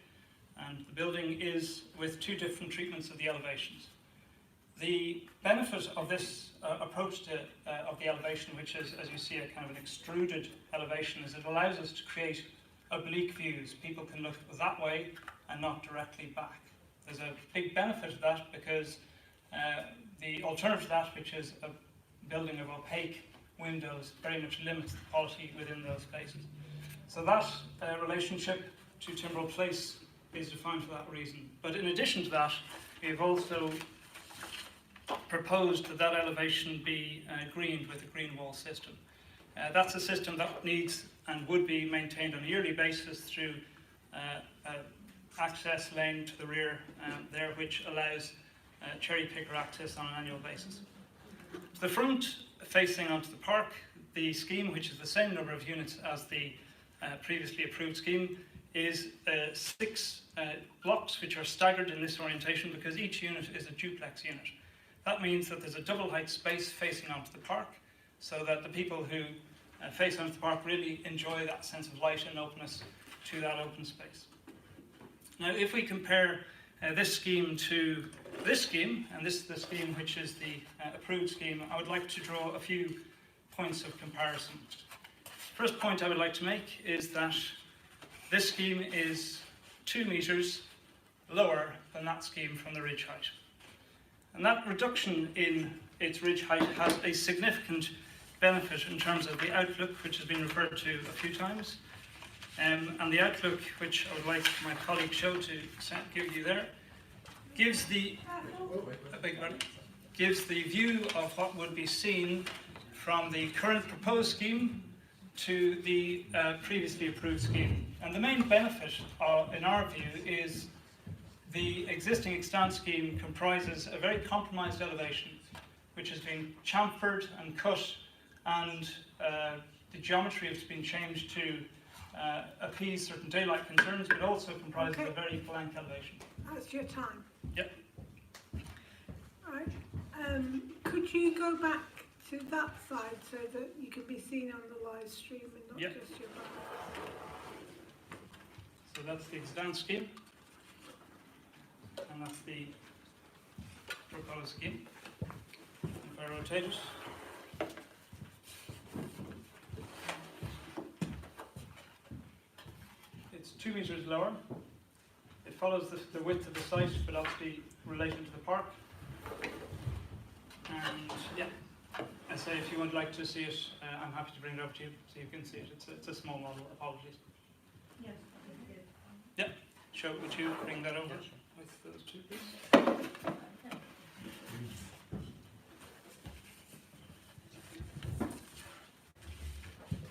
and the building, is with 2 different treatments of the elevations. The benefit of this approach to of the elevation, which is, as you see, a kind of an extruded elevation, is it allows us to create oblique views. People can look that way and not directly back. There's a big benefit of that because the alternative to that, which is a building of opaque windows, very much limits the quality within those spaces. So that relationship to Timbrell Place is defined for that reason. But in addition to that, we've also proposed that that elevation be greened with a green wall system. That's a system that needs and would be maintained on a yearly basis through access lane to the rear there, which allows cherry picker access on an annual basis. To the front, facing onto the park, the scheme, which is the same number of units as the previously approved scheme, is 6 blocks which are staggered in this orientation because each unit is a duplex unit. That means that there's a double height space facing onto the park so that the people who face onto the park really enjoy that sense of light and openness to that open space. Now, if we compare this scheme to this scheme, and this is the scheme which is the approved scheme, I would like to draw a few points of comparison. First point I would like to make is that this scheme is 2 metres lower than that scheme from the ridge height. And that reduction in its ridge height has a significant benefit in terms of the outlook, which has been referred to a few times. And the outlook, which I would like my colleague Show to give you there, gives the view of what would be seen from the current proposed scheme to the previously approved scheme. And the main benefit, in our view, is the existing extant scheme comprises a very compromised elevation, which has been chamfered and cut, and the geometry has been changed to appease certain daylight concerns, but also comprises a very blank elevation. That's your time. Yep. Right. Could you go back to that side so that you can be seen on the live stream and not just your back? So that's the extant scheme, and that's the proposed scheme. If I rotate it, it's 2 metres lower. It follows the width of the site, but obviously related to the park. And yeah, I say if you would like to see it, I'm happy to bring it over to you so you can see it. It's a small model. Apologies. Yes. Yeah. Show, would you bring that over with those 2, please? Can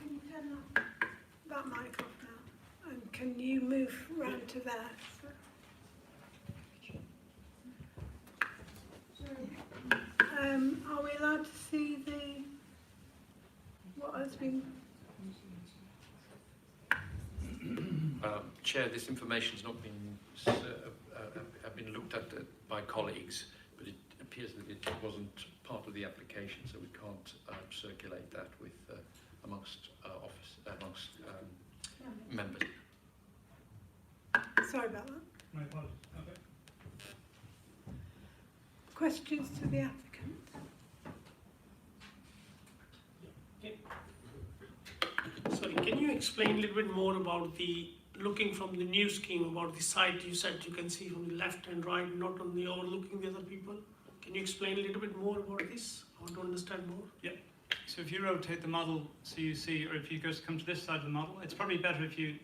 you turn that mic off now? And can you move round to there? Are we allowed to see the that's been... Chair, this information has not been have been looked at by colleagues, but it appears that it wasn't part of the application, so we can't circulate that with amongst members. Sorry about that. My apologies. Okay. Questions to the applicant? Sorry, can you explain a little bit more about the looking from the new scheme, about the site you said you can see from the left and right, not only overlooking the other people? Can you explain a little bit more about this? I want to understand more. Yeah. So if you rotate the model so you see, or if you just come to this side of the model, it's probably better if you,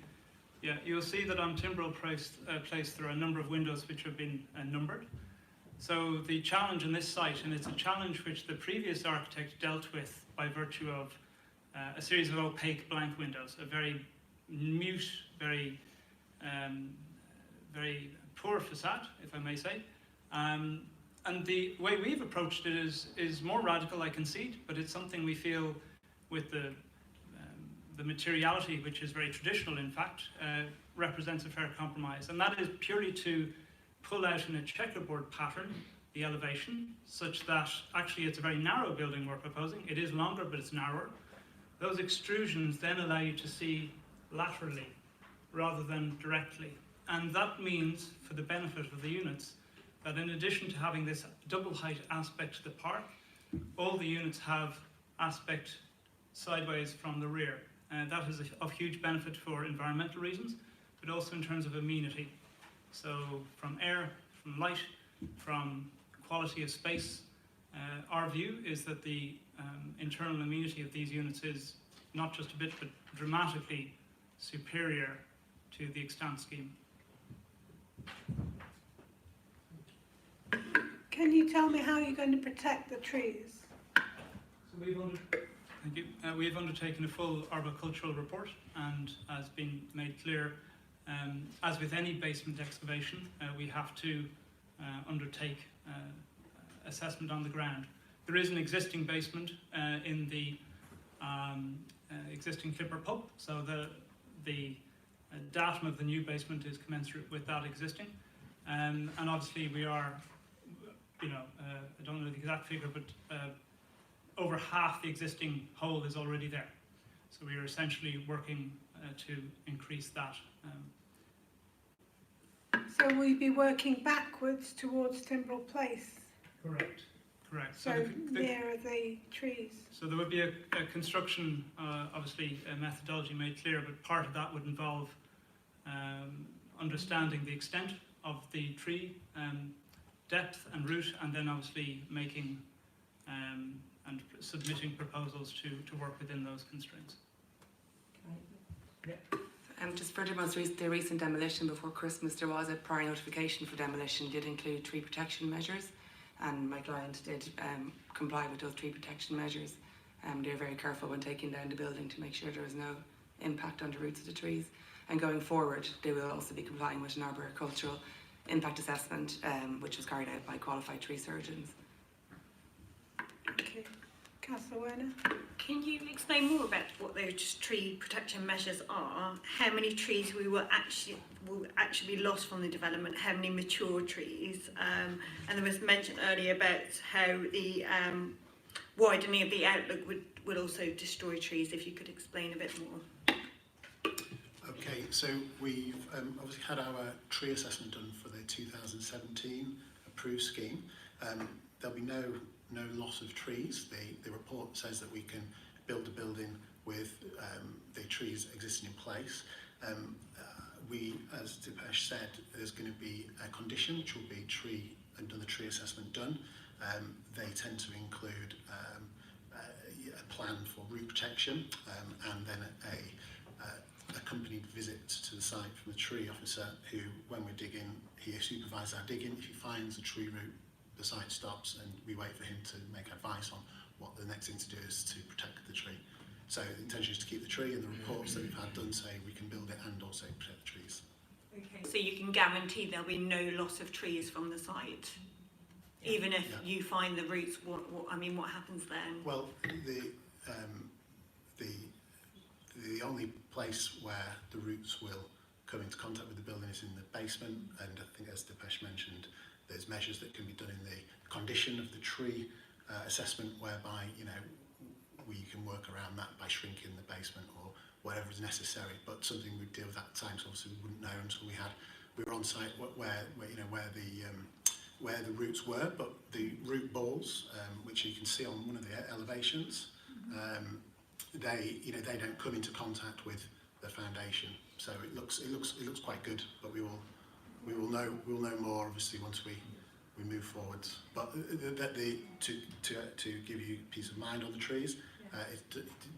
yeah, you'll see that on Timbral Place there are a number of windows which have been numbered. So the challenge in this site, and it's a challenge which the previous architect dealt with by virtue of a series of opaque blank windows, a very mute, very poor facade, if I may say. And the way we've approached it is more radical, I concede, but it's something we feel with the materiality, which is very traditional in fact, represents a fair compromise. And that is purely to pull out in a checkerboard pattern the elevation, such that actually it's a very narrow building we're proposing. It is longer, but it's narrower. Those extrusions then allow you to see laterally rather than directly. And that means, for the benefit of the units, that in addition to having this double height aspect to the park, all the units have aspect sideways from the rear. And that is of huge benefit for environmental reasons, but also in terms of amenity. So from air, from light, from quality of space, our view is that the internal amenity of these units is not just a bit, but dramatically superior to the extant scheme. Can you tell me how you're going to protect the trees? So we've undertaken a full arboricultural report, and as been made clear, as with any basement excavation, we have to undertake assessment on the ground. There is an existing basement in the existing Clipper pub, so the datum of the new basement is commensurate with that existing. And obviously we are, I don't know the exact figure, but over half the existing hole is already there. So we are essentially working to increase that. So will you be working backwards towards Timbral Place? Correct. Correct. So nearer the trees? So there would be a construction, obviously, a methodology made clear, but part of that would involve understanding the extent of the tree, depth and root, and then obviously making and submitting proposals to work within those constraints. Yeah. Just for the recent demolition before Christmas, there was a prior notification for demolition, did include tree protection measures, and my client did comply with those tree protection measures. They were very careful when taking down the building to make sure there was no impact on the roots of the trees. And going forward, they will also be complying with an arboricultural impact assessment, which was carried out by qualified tree surgeons. Okay. Councillor Werner? Can you explain more about what those tree protection measures are? How many trees will actually be lost from the development? How many mature trees? And there was mention earlier about how the widening of the outlook would also destroy trees. If you could explain a bit more. Okay, so we've obviously had our tree assessment done for the 2017 approved scheme. There'll be no loss of trees. The report says that we can build a building with the trees existing in place. We, as Dipesh said, there's going to be a condition which will be the tree assessment done. They tend to include a plan for root protection and then a accompanied visit to the site from the tree officer who, when we're digging, he supervises our digging. If he finds a tree root, the site stops and we wait for him to make advice on what the next thing to do is to protect the tree. So the intention is to keep the tree, and the reports that we've had done say we can build it and also protect the trees. Okay. So you can guarantee there'll be no loss of trees from the site, even if you find the roots. What happens then? Well, the only place where the roots will come into contact with the building is in the basement, and I think, as Dipesh mentioned, there's measures that can be done in the condition of the tree assessment, whereby, you know, we can work around that by shrinking the basement or whatever is necessary, but something we'd deal with at the time, so obviously we wouldn't know until we were on site where the roots were. But the root balls, which you can see on one of the elevations, they don't come into contact with the foundation, so it looks quite good. But we will know more obviously once we move forwards. But to give you peace of mind on the trees,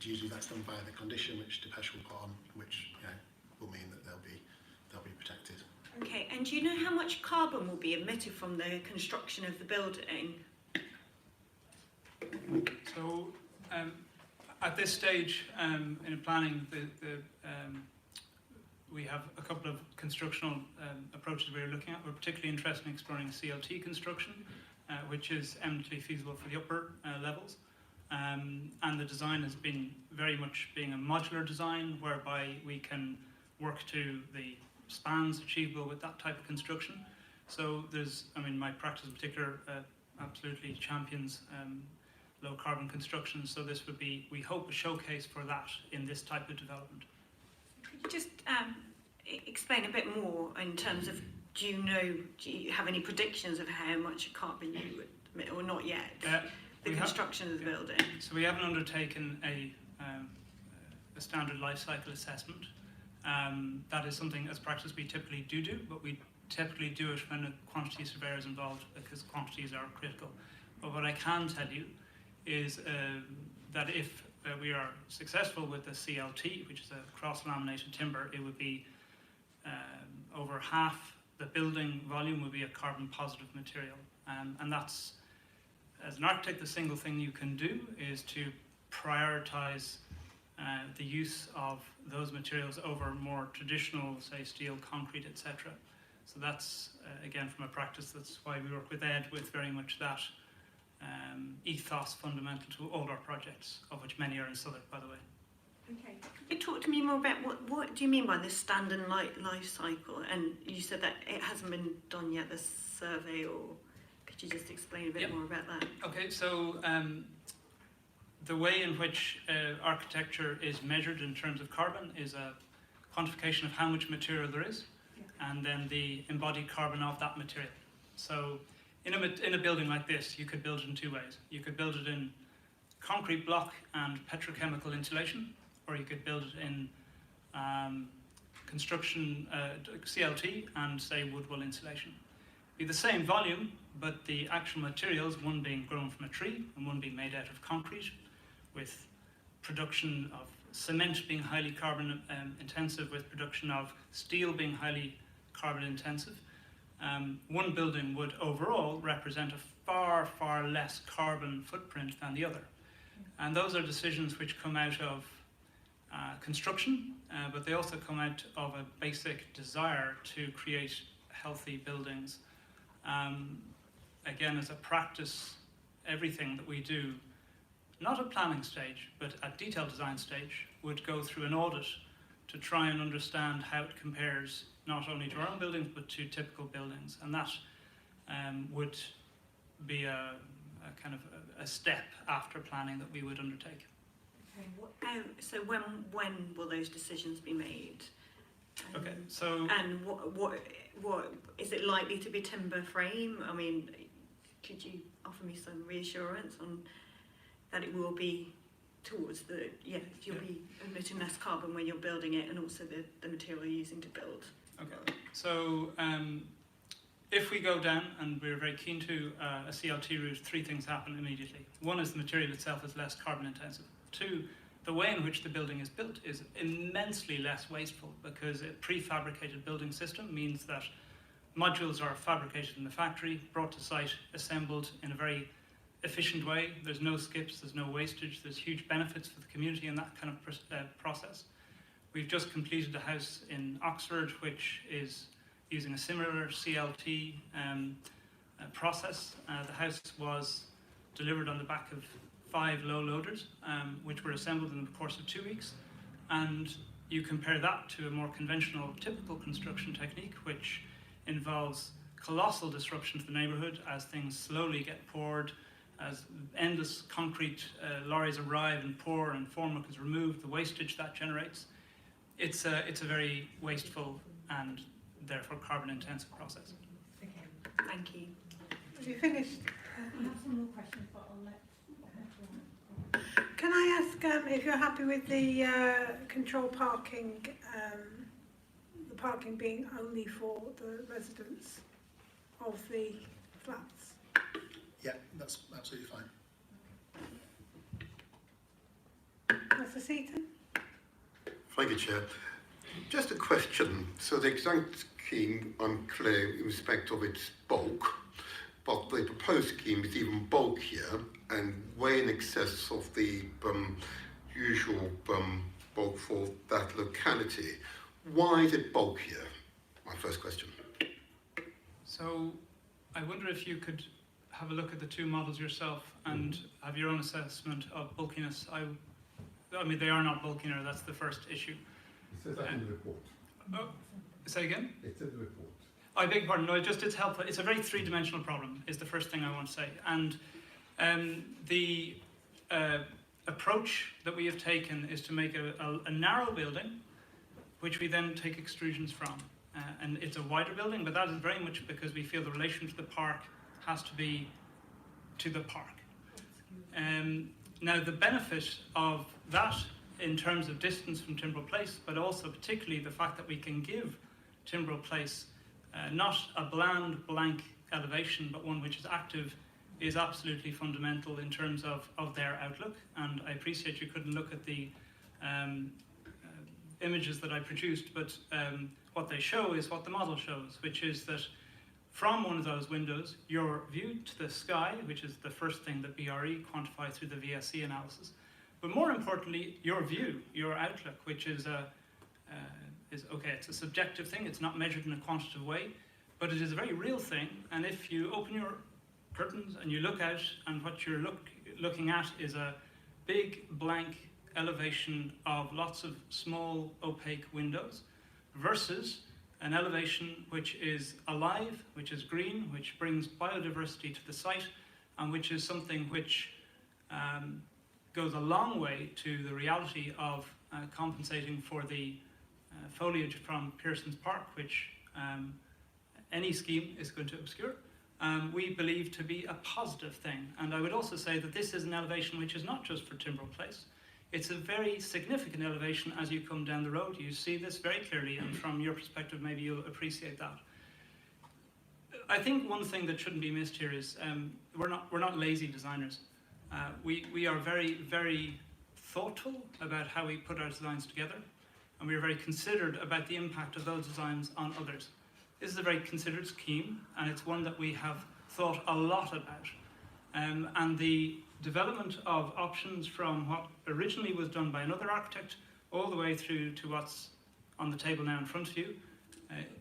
usually that's done by the condition which Dipesh will put on, which, you know, will mean that they'll be protected. Okay, and do you know how much carbon will be emitted from the construction of the building? So, at this stage in planning, we have a couple of constructional approaches we're looking at. We're particularly interested in exploring CLT construction, which is eminently feasible for the upper levels. And the design has been very much being a modular design, whereby we can work to the spans achievable with that type of construction. So my practice in particular absolutely champions low carbon construction, so this would be, we hope, a showcase for that in this type of development. Could you just explain a bit more in terms of, do you have any predictions of how much carbon you would emit, or not yet? The construction of the building. So we haven't undertaken a standard life cycle assessment. That is something as practice we typically do, but we typically do it when a quantity surveyor is involved, because quantities are critical. But what I can tell you is that if we are successful with the CLT, which is a cross-laminated timber, it would be over half the building volume would be a carbon positive material. And that's, as an architect, the single thing you can do is to prioritize the use of those materials over more traditional, say, steel, concrete, etc. So that's, again, from a practice, that's why we work with Ed, with very much that ethos fundamental to all our projects, of which many are in Southwark, by the way. Okay. Could you talk to me more about what do you mean by this standard life cycle? And you said that it hasn't been done yet, the survey, or could you just explain a bit more about that? Okay, so the way in which architecture is measured in terms of carbon is a quantification of how much material there is, and then the embodied carbon of that material. So in a building like this, you could build it in two ways. You could build it in concrete block and petrochemical insulation, or you could build it in construction CLT and, say, wood wool insulation. Be the same volume, but the actual materials, one being grown from a tree and one being made out of concrete, with production of cement being highly carbon intensive, with production of steel being highly carbon intensive. One building would overall represent a far, far less carbon footprint than the other. And those are decisions which come out of construction, but they also come out of a basic desire to create healthy buildings. Again, as a practice, everything that we do, not at planning stage, but at detailed design stage, would go through an audit to try and understand how it compares not only to our own buildings, but to typical buildings. And that would be a kind of a step after planning that we would undertake. Okay. So when will those decisions be made? Okay, so... And what is it likely to be timber frame? I mean, could you offer me some reassurance on that it will be towards the, you'll be emitting less carbon when you're building it, and also the material you're using to build? Okay, so if we go down, and we're very keen to, a CLT route, three things happen immediately. One is the material itself is less carbon intensive. Two, the way in which the building is built is immensely less wasteful, because a prefabricated building system means that modules are fabricated in the factory, brought to site, assembled in a very efficient way. There's no skips, there's no wastage, there's huge benefits for the community in that kind of process. We've just completed a house in Oxford which is using a similar CLT process. The house was delivered on the back of 5 low loaders, which were assembled in the course of 2 weeks. And you compare that to a more conventional, typical construction technique, which involves colossal disruption to the neighbourhood as things slowly get poured, as endless concrete lorries arrive and pour and formwork is removed, the wastage that generates. It's a very wasteful and therefore carbon intensive process. Okay, thank you. Have you finished? I have some more questions, but I'll let. Can I ask if you're happy with the control parking, the parking being only for the residents of the flats? Yeah, that's absolutely fine. Mr. Seaton? Thank you, Chair. Just a question. So the exact scheme, I'm clear in respect of its bulk, but the proposed scheme is even bulkier and way in excess of the usual bulk for that locality. Why is it bulkier? My first question. So I wonder if you could have a look at the 2 models yourself and have your own assessment of bulkiness. I mean, they are not bulkier, that's the first issue. It says that in the report. Oh, say again? It's in the report. I beg your pardon, no, it's helpful. It's a very 3-dimensional problem, is the first thing I want to say. And the approach that we have taken is to make a narrow building, which we then take extrusions from. And it's a wider building, but that is very much because we feel the relation to the park has to be to the park. Now, the benefit of that in terms of distance from Timbrel Place, but also particularly the fact that we can give Timbrel Place not a bland, blank elevation, but one which is active, is absolutely fundamental in terms of their outlook. And I appreciate you couldn't look at the images that I produced, but what they show is what the model shows, which is that from one of those windows, your view to the sky, which is the first thing that BRE quantified through the VSE analysis, but more importantly, your view, your outlook, which is okay, it's a subjective thing, it's not measured in a quantitative way, but it is a very real thing. And if you open your curtains and you look out, and what you're looking at is a big blank elevation of lots of small opaque windows versus an elevation which is alive, which is green, which brings biodiversity to the site, and which is something which goes a long way to the reality of compensating for the foliage from Pearson's Park, which any scheme is going to obscure. We believe to be a positive thing. And I would also say that this is an elevation which is not just for Timbrel Place. It's a very significant elevation as you come down the road. You see this very clearly, and from your perspective, maybe you'll appreciate that. I think one thing that shouldn't be missed here is we're not lazy designers. We are very, very thoughtful about how we put our designs together, and we are very considered about the impact of those designs on others. This is a very considered scheme, and it's one that we have thought a lot about. And the development of options from what originally was done by another architect all the way through to what's on the table now in front of you,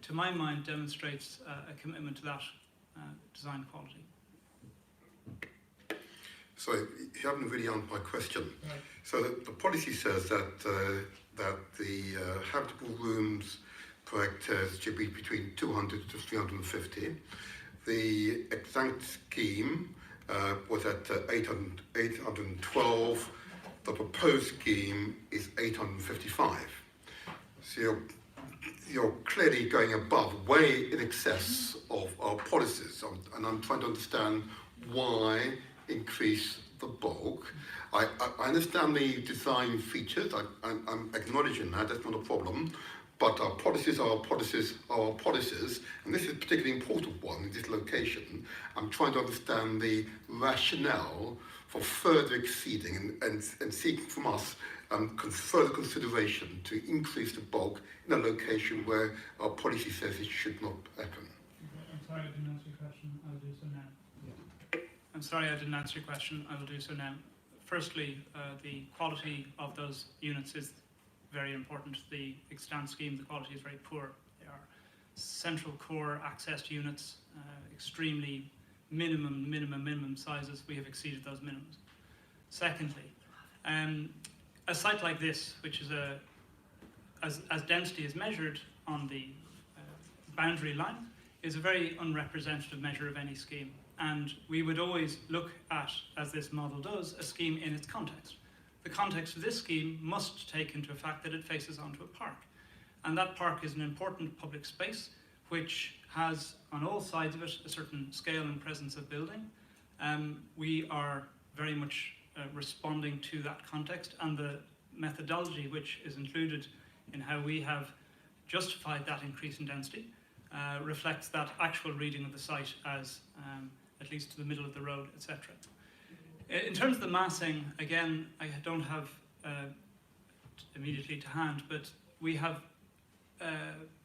to my mind, demonstrates a commitment to that design quality. So you haven't really answered my question. Right. So the policy says that that the habitable rooms per hectare should be between 200 to 350. The exact scheme was at 812. The proposed scheme is 855. So you're clearly going above, way in excess of our policies, and I'm trying to understand why increase the bulk. I understand the design features, I'm acknowledging that's not a problem, but our policies are our policies are our policies, and this is a particularly important one in this location. I'm trying to understand the rationale for further exceeding and seeking from us further consideration to increase the bulk in a location where our policy says it should not happen. I'm sorry I didn't answer your question, I'll do so now. I'm sorry I didn't answer your question, I will do so now. Firstly, the quality of those units is very important. The extant scheme, the quality is very poor. They are central core accessed units, extremely minimum sizes, we have exceeded those minimums. Secondly, a site like this, which is as density is measured on the boundary line, is a very unrepresentative measure of any scheme. And we would always look at, as this model does, a scheme in its context. The context of this scheme must take into fact that it faces onto a park. And that park is an important public space which has, on all sides of it, a certain scale and presence of building. We are very much responding to that context, and the methodology which is included in how we have justified that increase in density reflects that actual reading of the site as at least to the middle of the road, etc. In terms of the massing, again, I don't have immediately to hand, but we have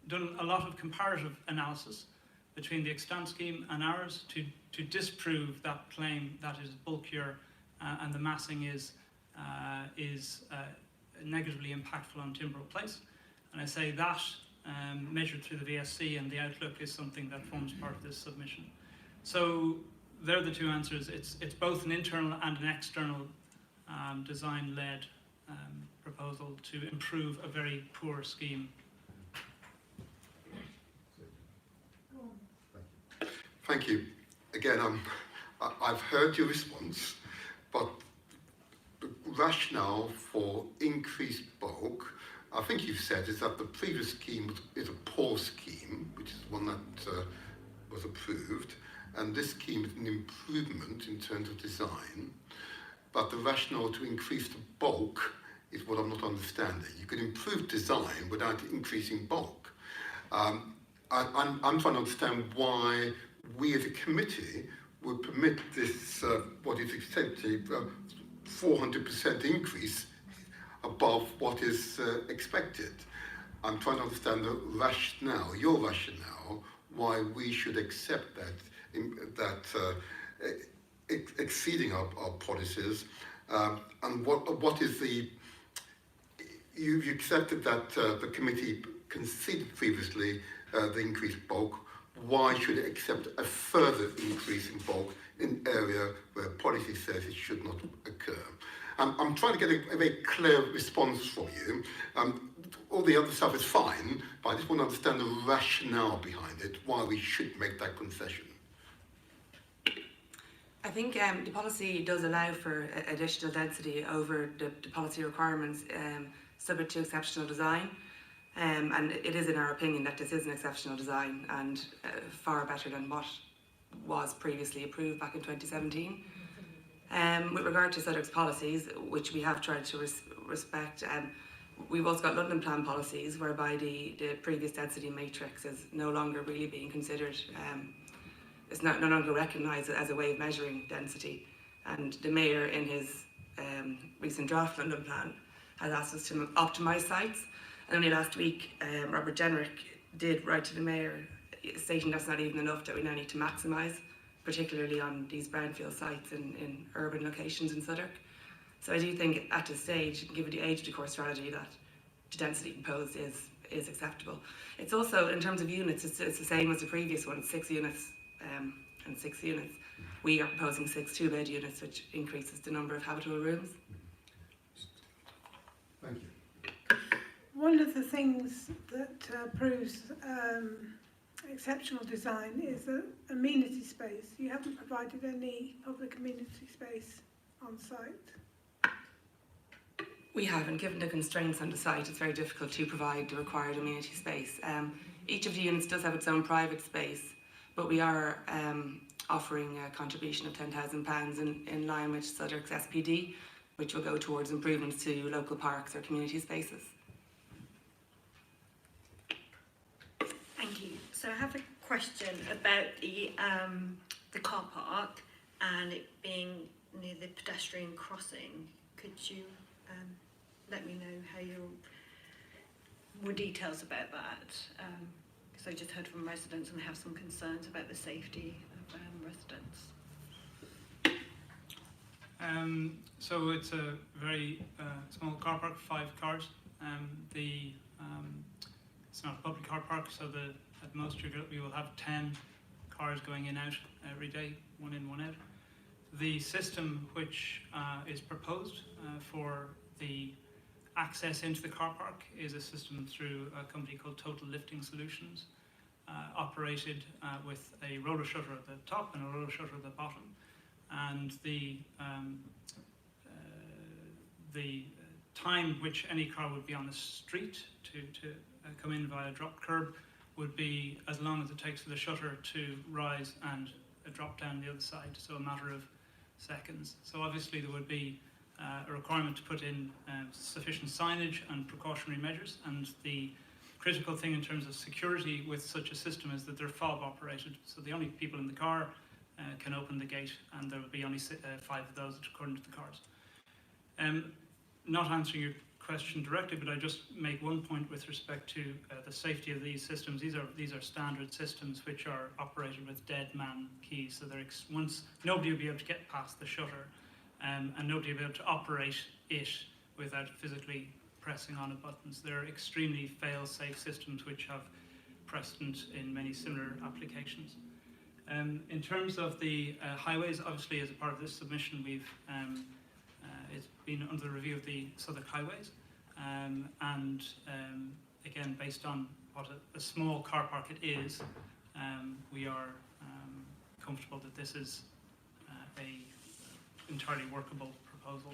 done a lot of comparative analysis between the extant scheme and ours to disprove that claim that it is bulkier and the massing is negatively impactful on Timbro Place. And I say that measured through the VSC and the outlook is something that forms part of this submission. So there are the two answers. It's both an internal and an external design-led proposal to improve a very poor scheme. Thank you. Again, I've heard your response, but the rationale for increased bulk, I think you've said, is that the previous scheme is a poor scheme, which is one that was approved, and this scheme is an improvement in terms of design, but the rationale to increase the bulk is what I'm not understanding. You can improve design without increasing bulk. I'm trying to understand why we as a committee would permit this, what is essentially a 400% increase above what is expected. I'm trying to understand the rationale, your rationale, why we should accept that exceeding our policies, and what is the, you accepted that the committee conceded previously the increased bulk. Why should it accept a further increase in bulk in an area where policy says it should not occur? I'm trying to get a very clear response from you. All the other stuff is fine, but I just want to understand the rationale behind it, why we should make that concession. I think the policy does allow for additional density over the policy requirements subject to exceptional design. And it is in our opinion that this is an exceptional design and far better than what was previously approved back in 2017. With regard to Southwark's policies, which we have tried to respect, we've also got London Plan policies whereby the previous density matrix is no longer really being considered. It's no longer recognised as a way of measuring density. And the Mayor, in his recent draft London Plan, has asked us to optimise sites. And only last week, Robert Jenrick did write to the Mayor stating that's not even enough, that we now need to maximise, particularly on these brownfield sites in urban locations in Southwark. So I do think at this stage, given the age decor strategy, that the density proposed is acceptable. It's also, in terms of units, it's the same as the previous one, 6 units and 6 units. We are proposing 6 2-bed units, which increases the number of habitable rooms. Thank you. One of the things that proves exceptional design is amenity space. You haven't provided any public amenity space on site. We haven't. Given the constraints on the site, it's very difficult to provide the required amenity space. Each of the units does have its own private space, but we are offering a contribution of £10,000 in line with Southwark's SPD, which will go towards improvements to local parks or community spaces. Thank you. So I have a question about the car park and it being near the pedestrian crossing. Could you let me know how more details about that? Because I just heard from residents and they have some concerns about the safety of residents. So it's a very small car park, 5 cars. It's not a public car park, so at most we will have 10 cars going in and out every day, one in, one out. The system which is proposed for the access into the car park is a system through a company called Total Lifting Solutions, operated with a roller shutter at the top and a roller shutter at the bottom. And the time which any car would be on the street to come in via drop curb would be as long as it takes for the shutter to rise and drop down the other side, so a matter of seconds. So obviously there would be a requirement to put in sufficient signage and precautionary measures, and the critical thing in terms of security with such a system is that they're fob operated, so the only people in the car can open the gate, and there will be only 5 of those according to the cars. Not answering your question directly, but I just make one point with respect to the safety of these systems. These are standard systems which are operated with dead man keys, so once nobody will be able to get past the shutter, and nobody will be able to operate it without physically pressing on a button. So they're extremely fail-safe systems which have precedent in many similar applications. In terms of the highways, obviously as a part of this submission, it's been under the review of the Southwark highways, and again, based on what a small car park it is, we are comfortable that this is a entirely workable proposal.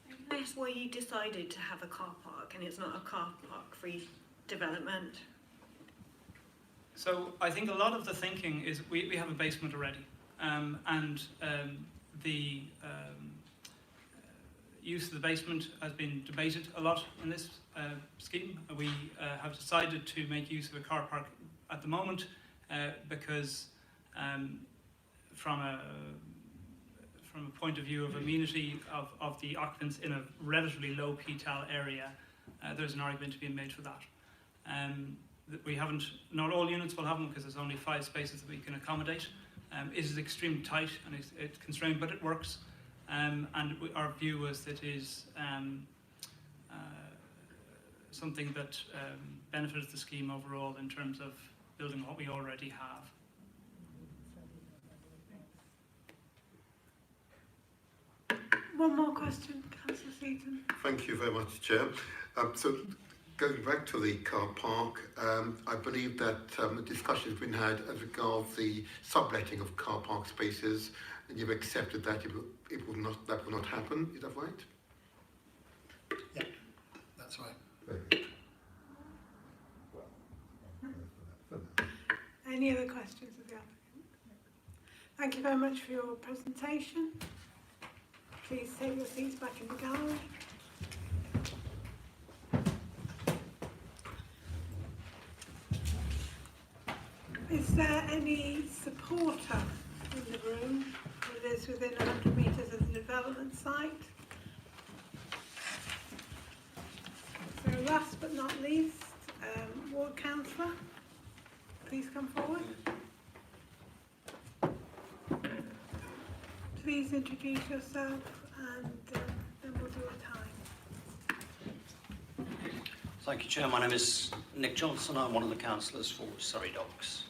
Can I ask why you decided to have a car park and it's not a car park free development? So I think a lot of the thinking is we have a basement already, and the use of the basement has been debated a lot in this scheme. We have decided to make use of a car park at the moment because from a point of view of amenity of the occupants in a relatively low PTAL area, there's an argument to be made for that. We haven't, not all units will have them because there's only 5 spaces that we can accommodate. It is extremely tight and it's constrained, but it works. And our view was that it is something that benefits the scheme overall in terms of building what we already have. One more question, Councillor Seaton. Thank you very much, Chair. So going back to the car park, I believe that the discussion has been had as regards the subletting of car park spaces, and you've accepted that that will not happen. Is that right? Yeah, that's right. Any other questions of the applicant? Thank you very much for your presentation. Please take your seats back in the gallery. Is there any supporter in the room who lives within 100 metres of the development site? So last but not least, Ward Councillor, please come forward. Please introduce yourself and then we'll do a time. Thank you, Chair. My name is Nick Johnson. I'm one of the councillors for Surrey Docks.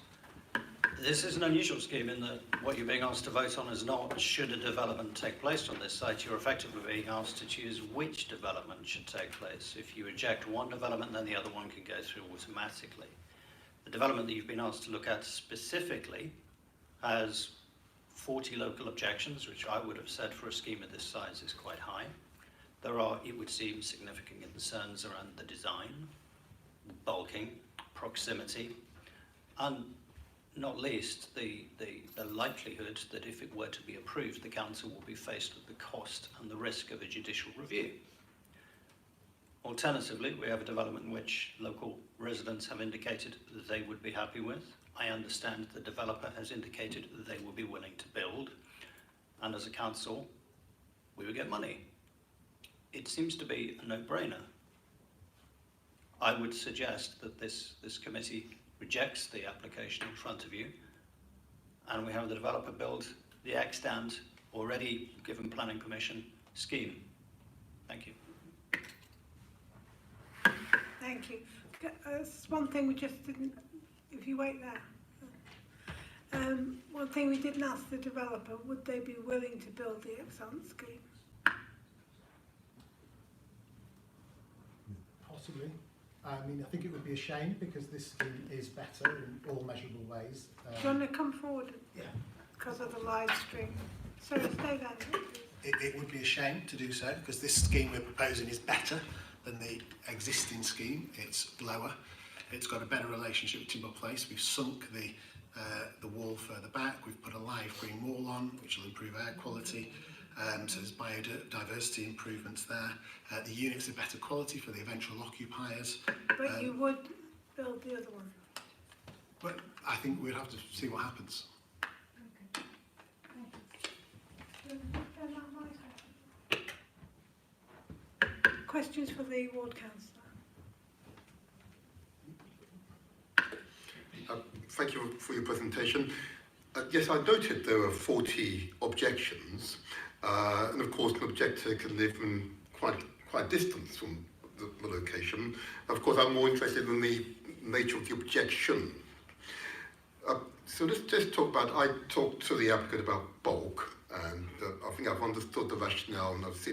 This is an unusual scheme in that what you're being asked to vote on is not should a development take place on this site. You're effectively being asked to choose which development should take place. If you reject one development, then the other one can go through automatically. The development that you've been asked to look at specifically has 40 local objections, which I would have said for a scheme of this size is quite high. There are, it would seem, significant concerns around the design, bulking, proximity, and not least the likelihood that if it were to be approved, the council will be faced with the cost and the risk of a judicial review. Alternatively, we have a development in which local residents have indicated that they would be happy with. I understand the developer has indicated that they will be willing to build, and as a council, we will get money. It seems to be a no-brainer. I would suggest that this committee rejects the application in front of you, and we have the developer build the extant, already given planning permission, scheme. Thank you. Thank you. One thing we just didn't, if you wait there. One thing we didn't ask the developer, would they be willing to build the ex-ante scheme? Possibly. I mean, I think it would be a shame because this scheme is better in all measurable ways. Do you want to come forward? Yeah. Because of the live stream. Sorry, stay down here, please. It would be a shame to do so because this scheme we're proposing is better than the existing scheme. It's lower. It's got a better relationship with Timber Place. We've sunk the wall further back. We've put a live green wall on, which will improve air quality. So there's biodiversity improvements there. The units are better quality for the eventual occupiers. But you would build the other one? But I think we'd have to see what happens. Questions for the ward councillor? Thank you for your presentation. Yes, I noted there were 40 objections, and of course an objector can live in quite distance from the location. Of course, I'm more interested in the nature of the objection. So let's just talk about, I talked to the applicant about bulk, and I think I've understood the rationale, and I've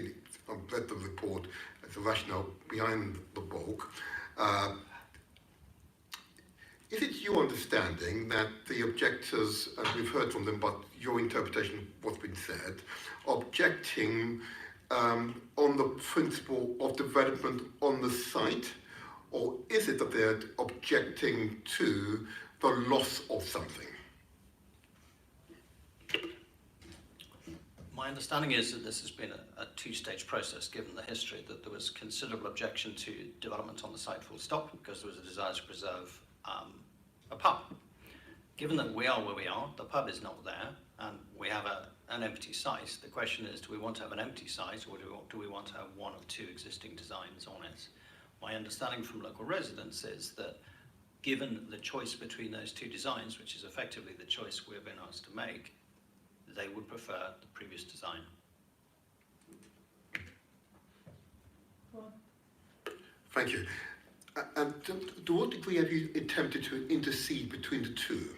read the report, the rationale behind the bulk. Is it your understanding that the objectors, and we've heard from them, but your interpretation of what's been said, objecting on the principle of development on the site, or is it that they're objecting to the loss of something? My understanding is that this has been a two-stage process, given the history, that there was considerable objection to development on the site full stop, because there was a desire to preserve a pub. Given that we are where we are, the pub is not there, and we have an empty site, the question is, do we want to have an empty site, or do we want to have one or two existing designs on it? My understanding from local residents is that given the choice between those two designs, which is effectively the choice we've been asked to make, they would prefer the previous design. Thank you. And to what degree have you attempted to intercede between the two?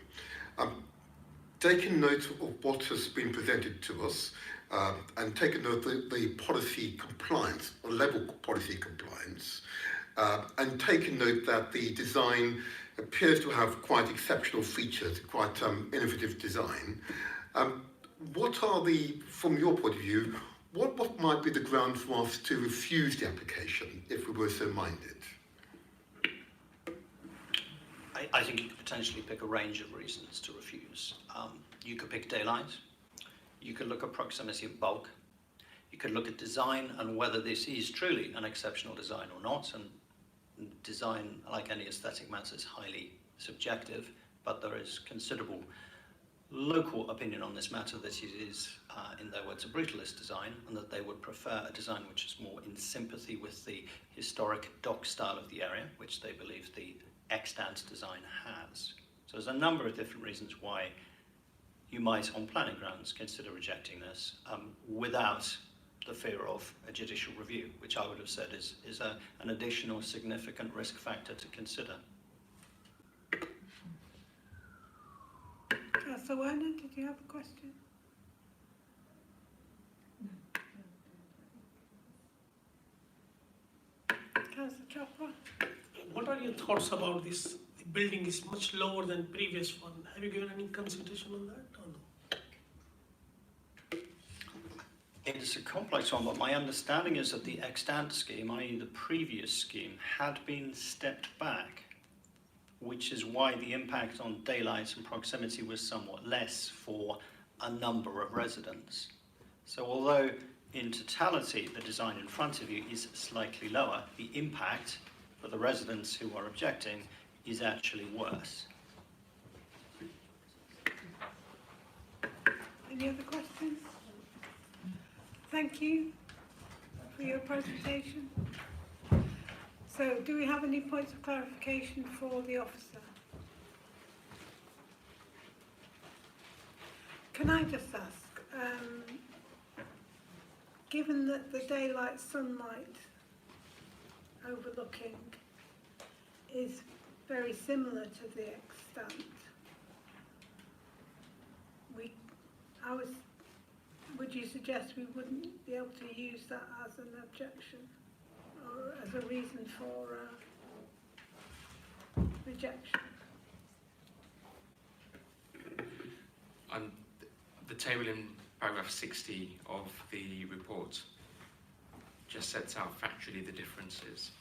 Taking note of what has been presented to us, and taking note of the policy compliance, or level policy compliance, and taking note that the design appears to have quite exceptional features, quite innovative design. What are from your point of view, what might be the ground for us to refuse the application if we were so minded? I think you could potentially pick a range of reasons to refuse. You could pick daylight, you could look at proximity of bulk, you could look at design and whether this is truly an exceptional design or not, and design, like any aesthetic matter, is highly subjective, but there is considerable local opinion on this matter that it is, in their words, a brutalist design, and that they would prefer a design which is more in sympathy with the historic dock style of the area, which they believe the extant design has. So there's a number of different reasons why you might, on planning grounds, consider rejecting this without the fear of a judicial review, which I would have said is an additional significant risk factor to consider. Councillor Werner, did you have a question? Councillor Chopra? What are your thoughts about this? The building is much lower than previous one. Have you given any consideration on that or no? It's a complex one, but my understanding is that the extant scheme, i.e. the previous scheme, had been stepped back, which is why the impact on daylight and proximity was somewhat less for a number of residents. So although in totality the design in front of you is slightly lower, the impact for the residents who are objecting is actually worse. Any other questions? Thank you for your presentation. So, do we have any points of clarification for the officer? Can I just ask, given that the daylight sunlight overlooking is very similar to the extant, Would you suggest we wouldn't be able to use that as an objection or as a reason for rejection? The table in paragraph 60 of the report just sets out factually the differences.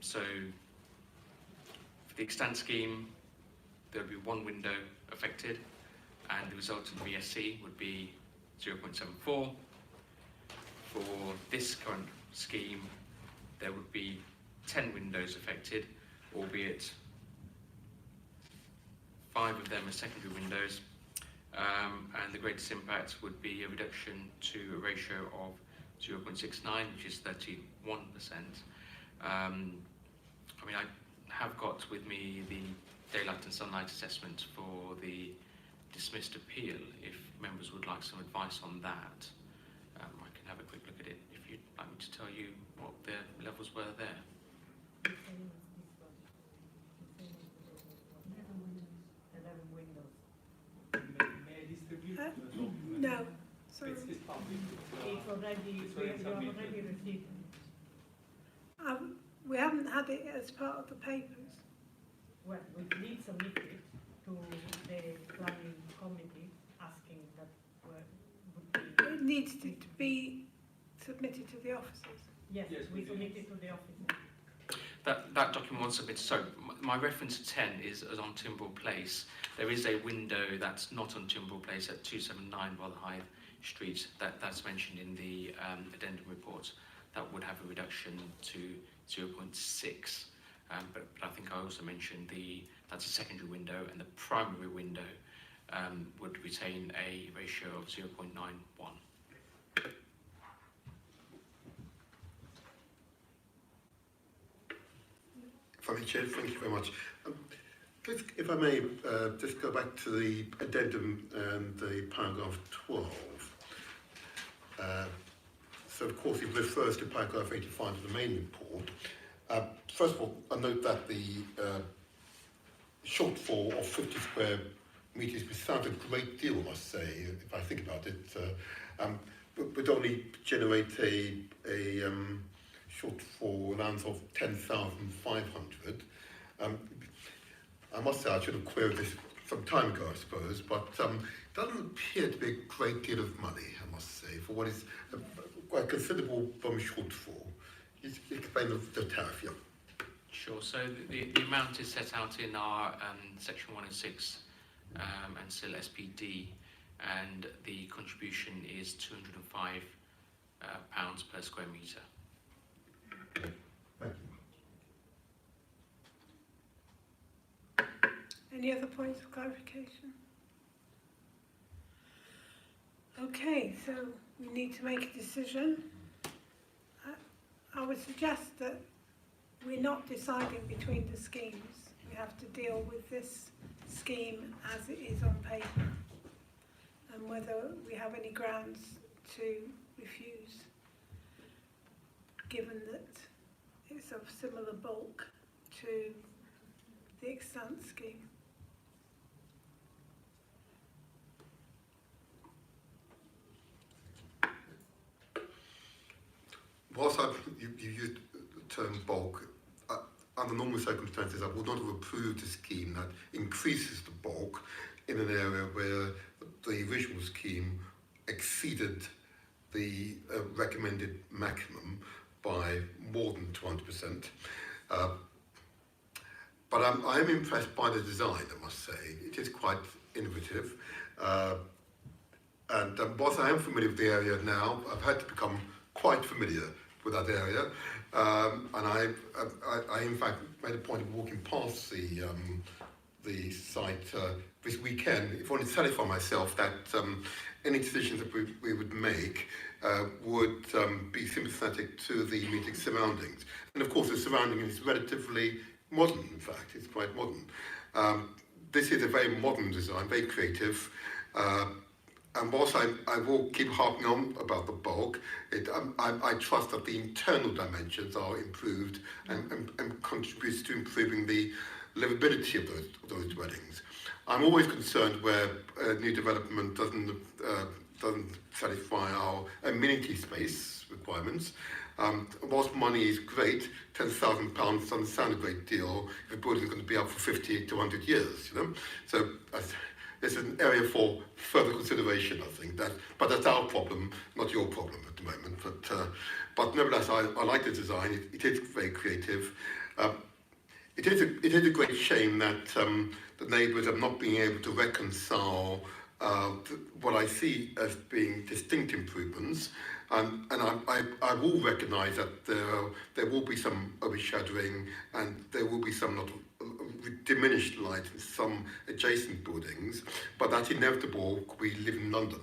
So for the extant scheme, there would be one window affected, and the resultant VSC would be 0.74. For this current scheme, there would be 10 windows affected, albeit 5 of them are secondary windows, and the greatest impact would be a reduction to a ratio of 0.69, which is 31%. I mean, I have got with me the daylight and sunlight assessment for the dismissed appeal. If members would like some advice on that, I can have a quick look at it if you'd like me to tell you what the levels were there. No, sorry. It's already, we have already received it. We haven't had it as part of the papers. Well, we did submit it to the planning committee, asking that would be... It needs to be submitted to the officers. Yes, we submitted to the officer. That document was submitted. So my reference to 10 is on Timbrel Place. There is a window that's not on Timbrel Place at 279 Rotherhithe Street that's mentioned in the addendum report. That would have a reduction to 0.6. But I think I also mentioned that's a secondary window, and the primary window would retain a ratio of 0.91. Chair, thank you very much. If I may just go back to the addendum and the paragraph 12. So of course it refers to paragraph 85 of the main report. First of all, I note that the shortfall of 50 square metres, which sounds a great deal, I must say, if I think about it, would only generate a shortfall allowance of 10,500. I must say I should have queried this some time ago, I suppose, but it doesn't appear to be a great deal of money, I must say, for what is quite a considerable shortfall. You explain the tariff, yeah. Sure. So the amount is set out in our section 106 and still SPD, and the contribution is £205 per square metre. Thank you. Any other points of clarification? Okay, so we need to make a decision. I would suggest that we're not deciding between the schemes. We have to deal with this scheme as it is on paper and whether we have any grounds to refuse, given that it's of similar bulk to the extant scheme. Whilst you used the term bulk, under normal circumstances I would not have approved a scheme that increases the bulk in an area where the original scheme exceeded the recommended maximum by more than 200%. But I am impressed by the design, I must say. It is quite innovative. And whilst I am familiar with the area now, I've had to become quite familiar with that area. And I in fact made a point of walking past the site this weekend, if I wanted to satisfy myself that any decisions that we would make would be sympathetic to the immediate surroundings. And of course the surrounding is relatively modern, in fact, it's quite modern. This is a very modern design, very creative. And whilst I will keep harping on about the bulk, I trust that the internal dimensions are improved and contributes to improving the livability of those dwellings. I'm always concerned where new development doesn't satisfy our amenity space requirements. Whilst money is great, £10,000 doesn't sound a great deal if a building is going to be up for 50 to 100 years, you know. So this is an area for further consideration, I think. But that's our problem, not your problem at the moment. But nevertheless, I like the design. It is very creative. It is a great shame that the neighbours are not being able to reconcile what I see as being distinct improvements, and I will recognise that there will be some overshadowing and there will be some not diminished light in some adjacent buildings, but that's inevitable. We live in London.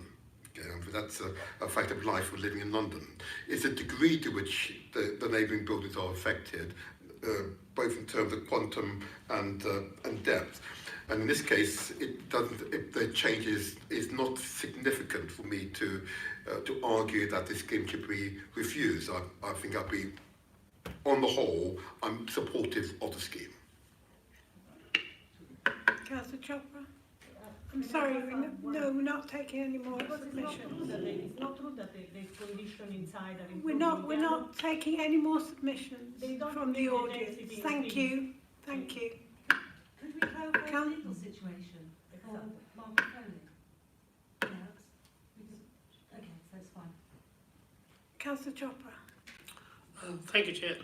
Okay, that's a fact of life for living in London. It's the degree to which the neighbouring buildings are affected, both in terms of quantum and depth. And in this case, the change is not significant for me to argue that this scheme should be refused. I think I'd be, on the whole, I'm supportive of the scheme. Councillor Chopra? I'm sorry, we're not taking any more submissions. It's not true that there's condition inside. We're not taking any more submissions from the audience. Thank you. Thank you. Could we clarify the legal situation for Margaret Foley? Yeah, okay, so it's fine. Councillor Chopra. Thank you, Chair.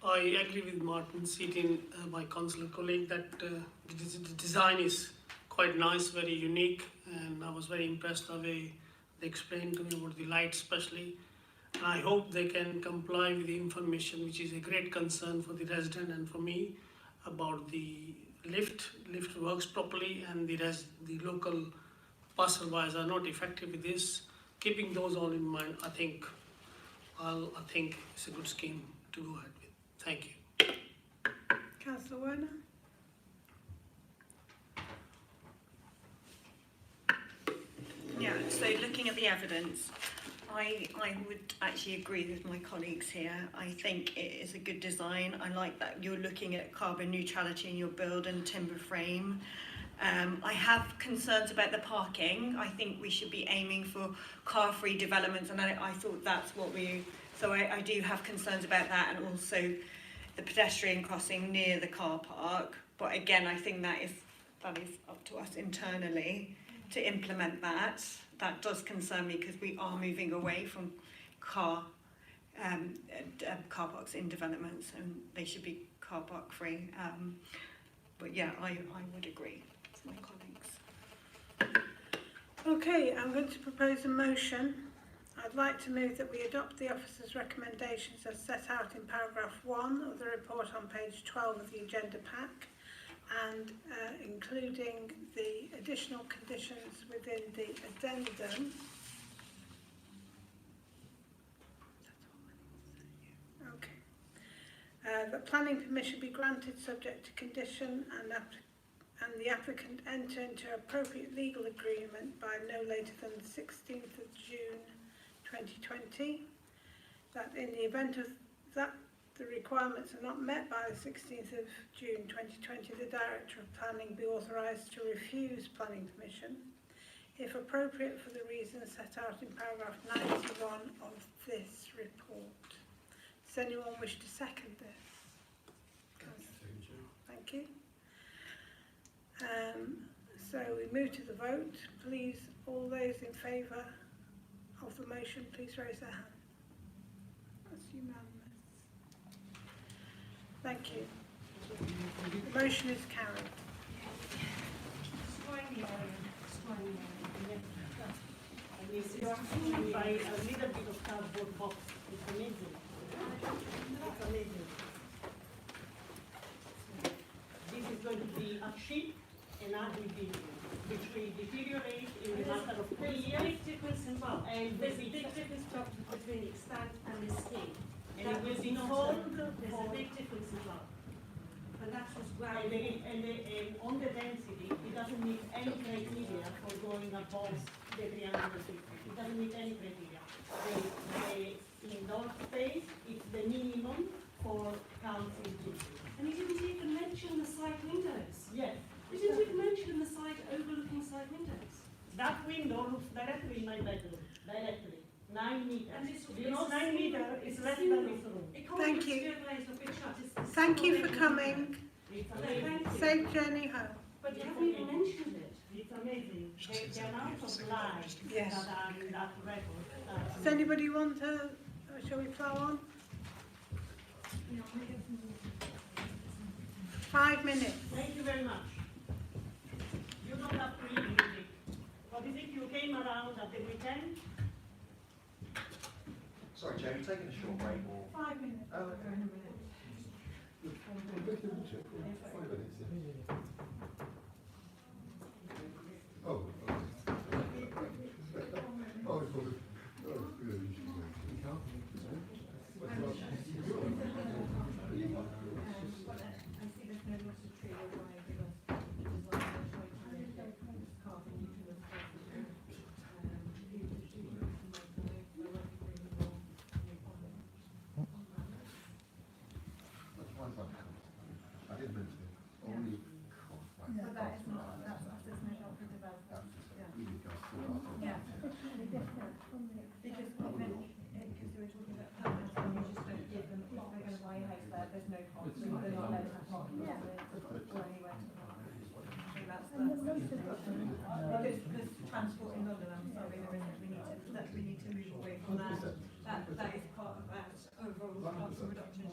I agree with Martin Seaton, my councillor colleague, that the design is quite nice, very unique, and I was very impressed how they explained to me about the light especially. And I hope they can comply with the information, which is a great concern for the resident and for me, about the lift works properly, and the local passerbys are not effective with this. Keeping those all in mind, I think it's a good scheme to go ahead with. Thank you. Councillor Werner. Yeah, so looking at the evidence, I would actually agree with my colleagues here. I think it is a good design. I like that you're looking at carbon neutrality in your build and timber frame. I have concerns about the parking. I think we should be aiming for car-free developments, and I thought that's what so I do have concerns about that, and also the pedestrian crossing near the car park. But again, I think that is up to us internally to implement that. That does concern me because we are moving away from car parks in developments, and they should be car park free. But yeah, I would agree with my colleagues. Okay, I'm going to propose a motion. I'd like to move that we adopt the officer's recommendations as set out in paragraph 1 of the report on page 12 of the agenda pack, and including the additional conditions within the addendum. Okay. The planning permission be granted subject to condition, and the applicant enter into appropriate legal agreement by no later than the 16th of June 2020. That in the event of that the requirements are not met by the 16th of June 2020, the Director of Planning be authorised to refuse planning permission, if appropriate, for the reasons set out in paragraph 91 of this report. Does anyone wish to second this? Thank you. So we move to the vote. Please, all those in favour of the motion, please raise their hand. That's unanimous. Thank you. The motion is carried. By a little bit of cardboard box. It's amazing. It's amazing. This is going to be a cheap and ugly building, which will deteriorate in a matter of 3 years. There's a big difference as well. And There's a big difference between the extent and the scheme. And it will be sold. There's a big difference as well. And that's what's ground. And on the density, it doesn't meet any criteria for going above the 350. It doesn't meet any criteria. The indoor space is the minimum for council buildings. And you didn't even mention the side windows. Yes. You didn't even directly in my bedroom, directly. 9 meters. And this- You know, 9 meters is less than this room. Thank you. Thank you for coming. It's amazing. Safe journey home. But you haven't even mentioned it. It's amazing. The amount of lies Yes. that are in that record. Does anybody want to, shall we plough on? 5 minutes. Thank you very much. You don't have to leave music. What is it, you came around at the weekend? Sorry, Joe, you taking a short break or? 5 minutes. Oh, okay. Oh. There's transport in London, I'm sorry, there isn't. We need to move away from that. That is part of that overall cost reduction.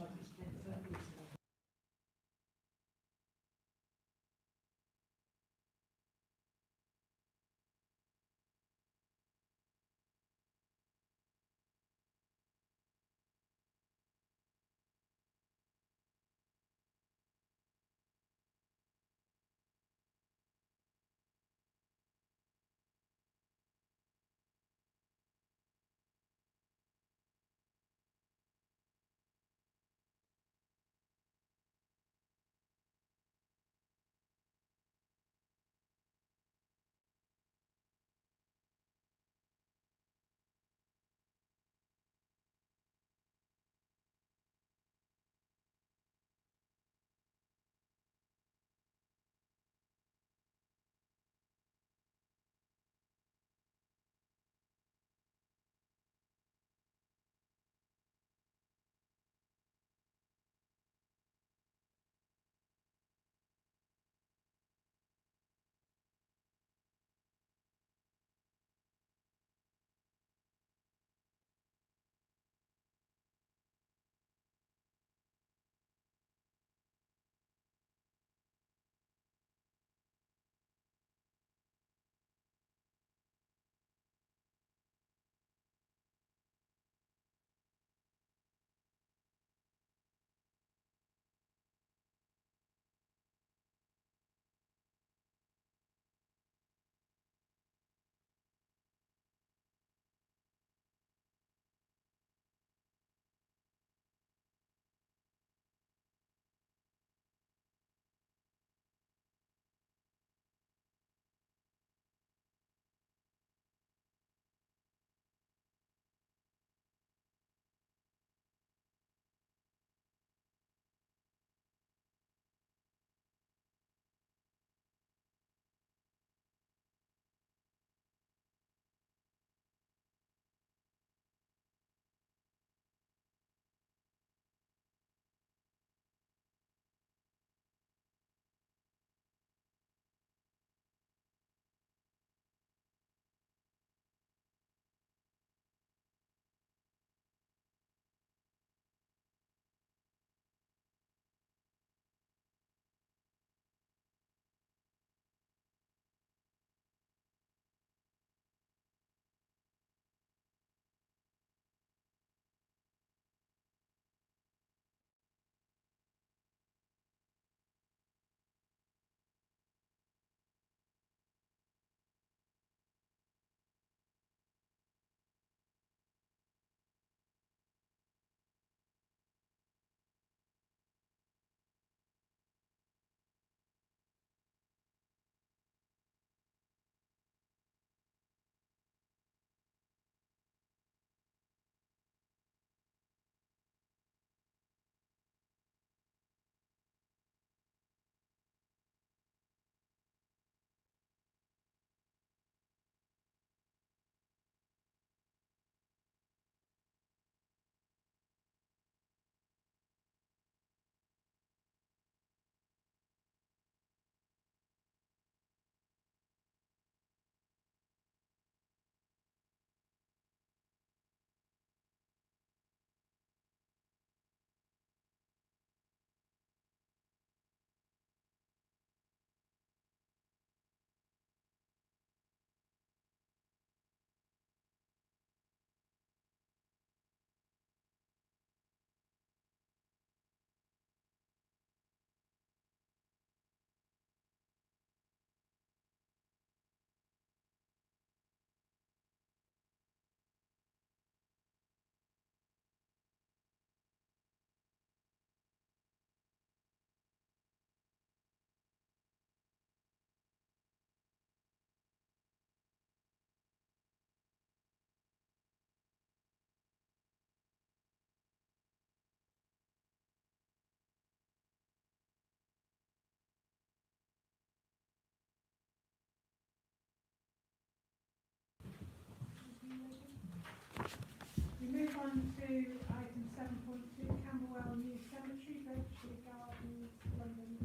on to item 7.2, Camberwell New Cemetery, Berkshire Gardens, London,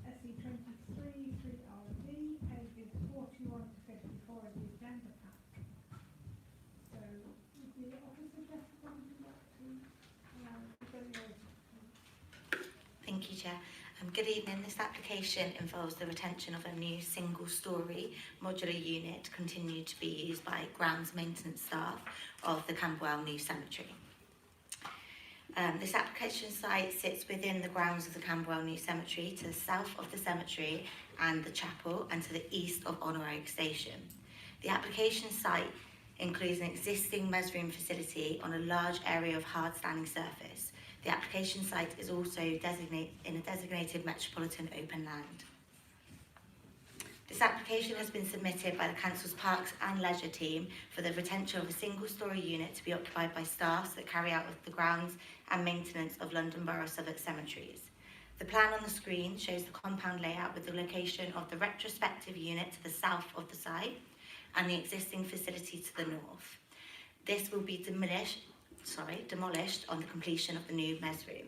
SE23, 3RD, pages 41 to 54 of the agenda pack. So, would the officer just want to Thank you, Chair. Good evening. This application involves the retention of a new single-storey modular unit continued to be used by grounds maintenance staff of the Camberwell New Cemetery. This application site sits within the grounds of the Camberwell New Cemetery to the south of the cemetery and the chapel and to the east of Honour Oak Station. The application site includes an existing mess-room facility on a large area of hard standing surface. The application site is also in a designated metropolitan open land. This application has been submitted by the Council's Parks and Leisure team for the retention of a single-storey unit to be occupied by staff that carry out the grounds and maintenance of London Borough Southwark cemeteries. The plan on the screen shows the compound layout with the location of the retrospective unit to the south of the site and the existing facility to the north. This will be demolished on the completion of the new mess room.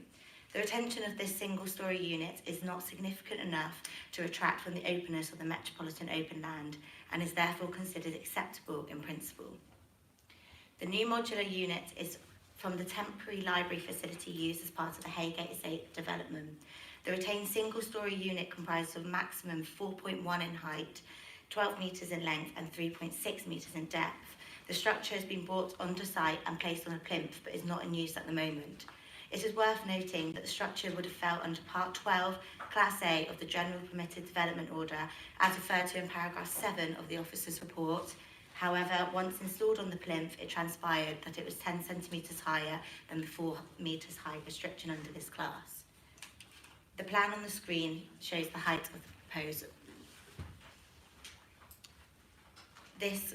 The retention of this single-storey unit is not significant enough to retract from the openness of the metropolitan open land and is therefore considered acceptable in principle. The new modular unit is from the temporary library facility used as part of the Haygate Estate development. The retained single-storey unit comprises of maximum 4.1 in height, 12 metres in length and 3.6 metres in depth. The structure has been brought onto site and placed on a plinth but is not in use at the moment. It is worth noting that the structure would have fell under Part 12, Class A of the General Permitted Development Order as referred to in paragraph 7 of the officer's report. However, once installed on the plinth, it transpired that it was 10 centimetres higher than the 4 metres high restriction under this class. The plan on the screen shows the height of the proposal. This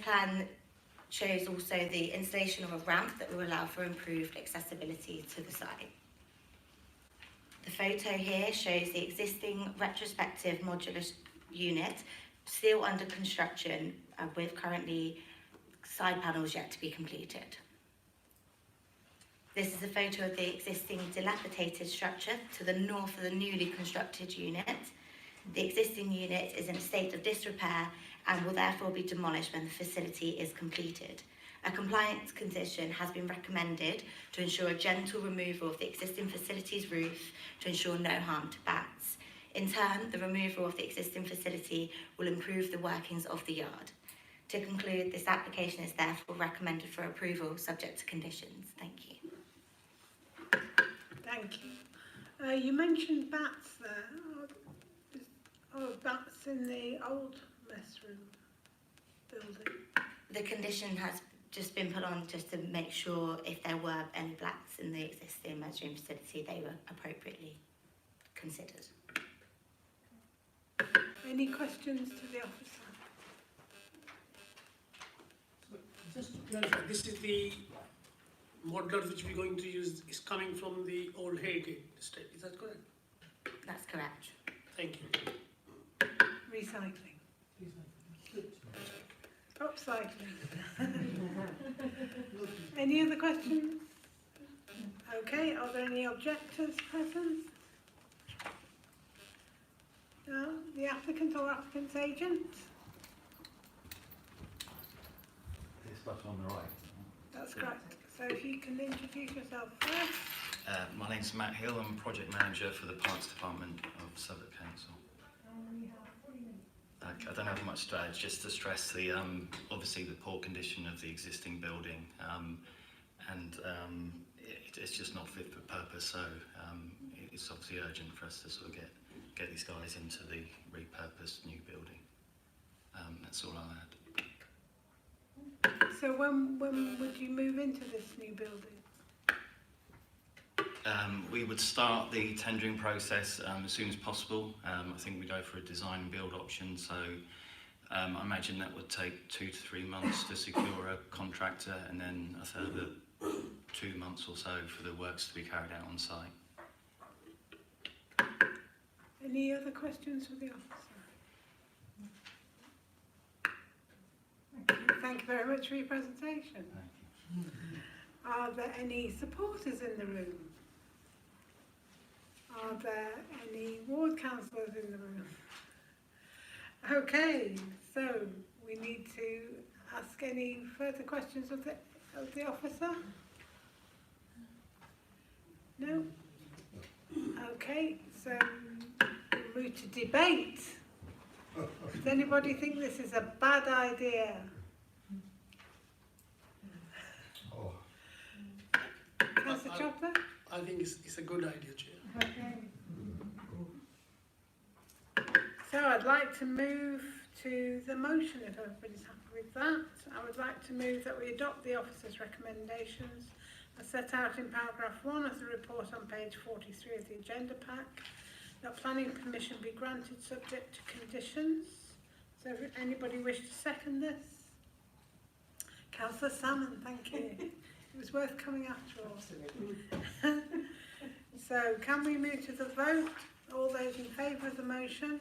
plan shows also the installation of a ramp that will allow for improved accessibility to the site. The photo here shows the existing retrospective modular unit still under construction with currently side panels yet to be completed. This is a photo of the existing dilapidated structure to the north of the newly constructed unit. The existing unit is in a state of disrepair and will therefore be demolished when the facility is completed. A compliance condition has been recommended to ensure a gentle removal of the existing facility's roof to ensure no harm to bats. In turn, the removal of the existing facility will improve the workings of the yard. To conclude, this application is therefore recommended for approval subject to conditions. Thank you. Thank you. You mentioned bats there. Oh, bats in the old mess room building. The condition has just been put on just to make sure if there were any bats in the existing mess room facility, they were appropriately considered. Any questions to the officer? Just to clarify, this is the model which we're going to use is coming from the old Haygate estate. Is that correct? That's correct. Thank you. Recycling. Upcycling. Any other questions? Okay, are there any objectors present? No? The applicant or applicant's agent? This stuff on the right. That's correct. So if you can introduce yourself first. My name's Matt Hill. I'm Project Manager for the Parks Department of Southwark Council. I don't have much to add, just to stress the obviously the poor condition of the existing building, and it's just not fit for purpose. So it's obviously urgent for us to sort of get these guys into the repurposed new building. That's all I'll add. So when would you move into this new building? We would start the tendering process as soon as possible. I think we go for a design and build option, so I imagine that would take 2 to 3 months to secure a contractor, and then a further 2 months or so for the works to be carried out on site. Any other questions for the officer? Thank you very much for your presentation. Thank you. Are there any supporters in the room? Are there any ward councillors in the room? Okay, so we need to ask any further questions of the officer? No? Okay, so we'll move to debate. Does anybody think this is a bad idea? Councillor Chopper? I think it's a good idea, Chair. Okay. So I'd like to move to the motion if everybody's happy with that. I would like to move that we adopt the officer's recommendations as set out in paragraph 1 of the report on page 43 of the agenda pack. That planning permission be granted subject to conditions. So if anybody wish to second this? Councillor Salmon, thank you. It was worth coming after all. So can we move to the vote? All those in favour of the motion?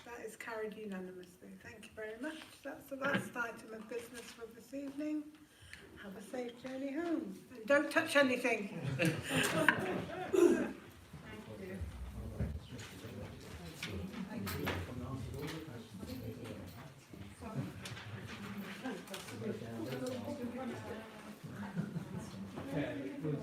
That is carried unanimously. Thank you very much. That's the last item of business for this evening. Have a safe journey home. And don't touch anything. Yeah, it was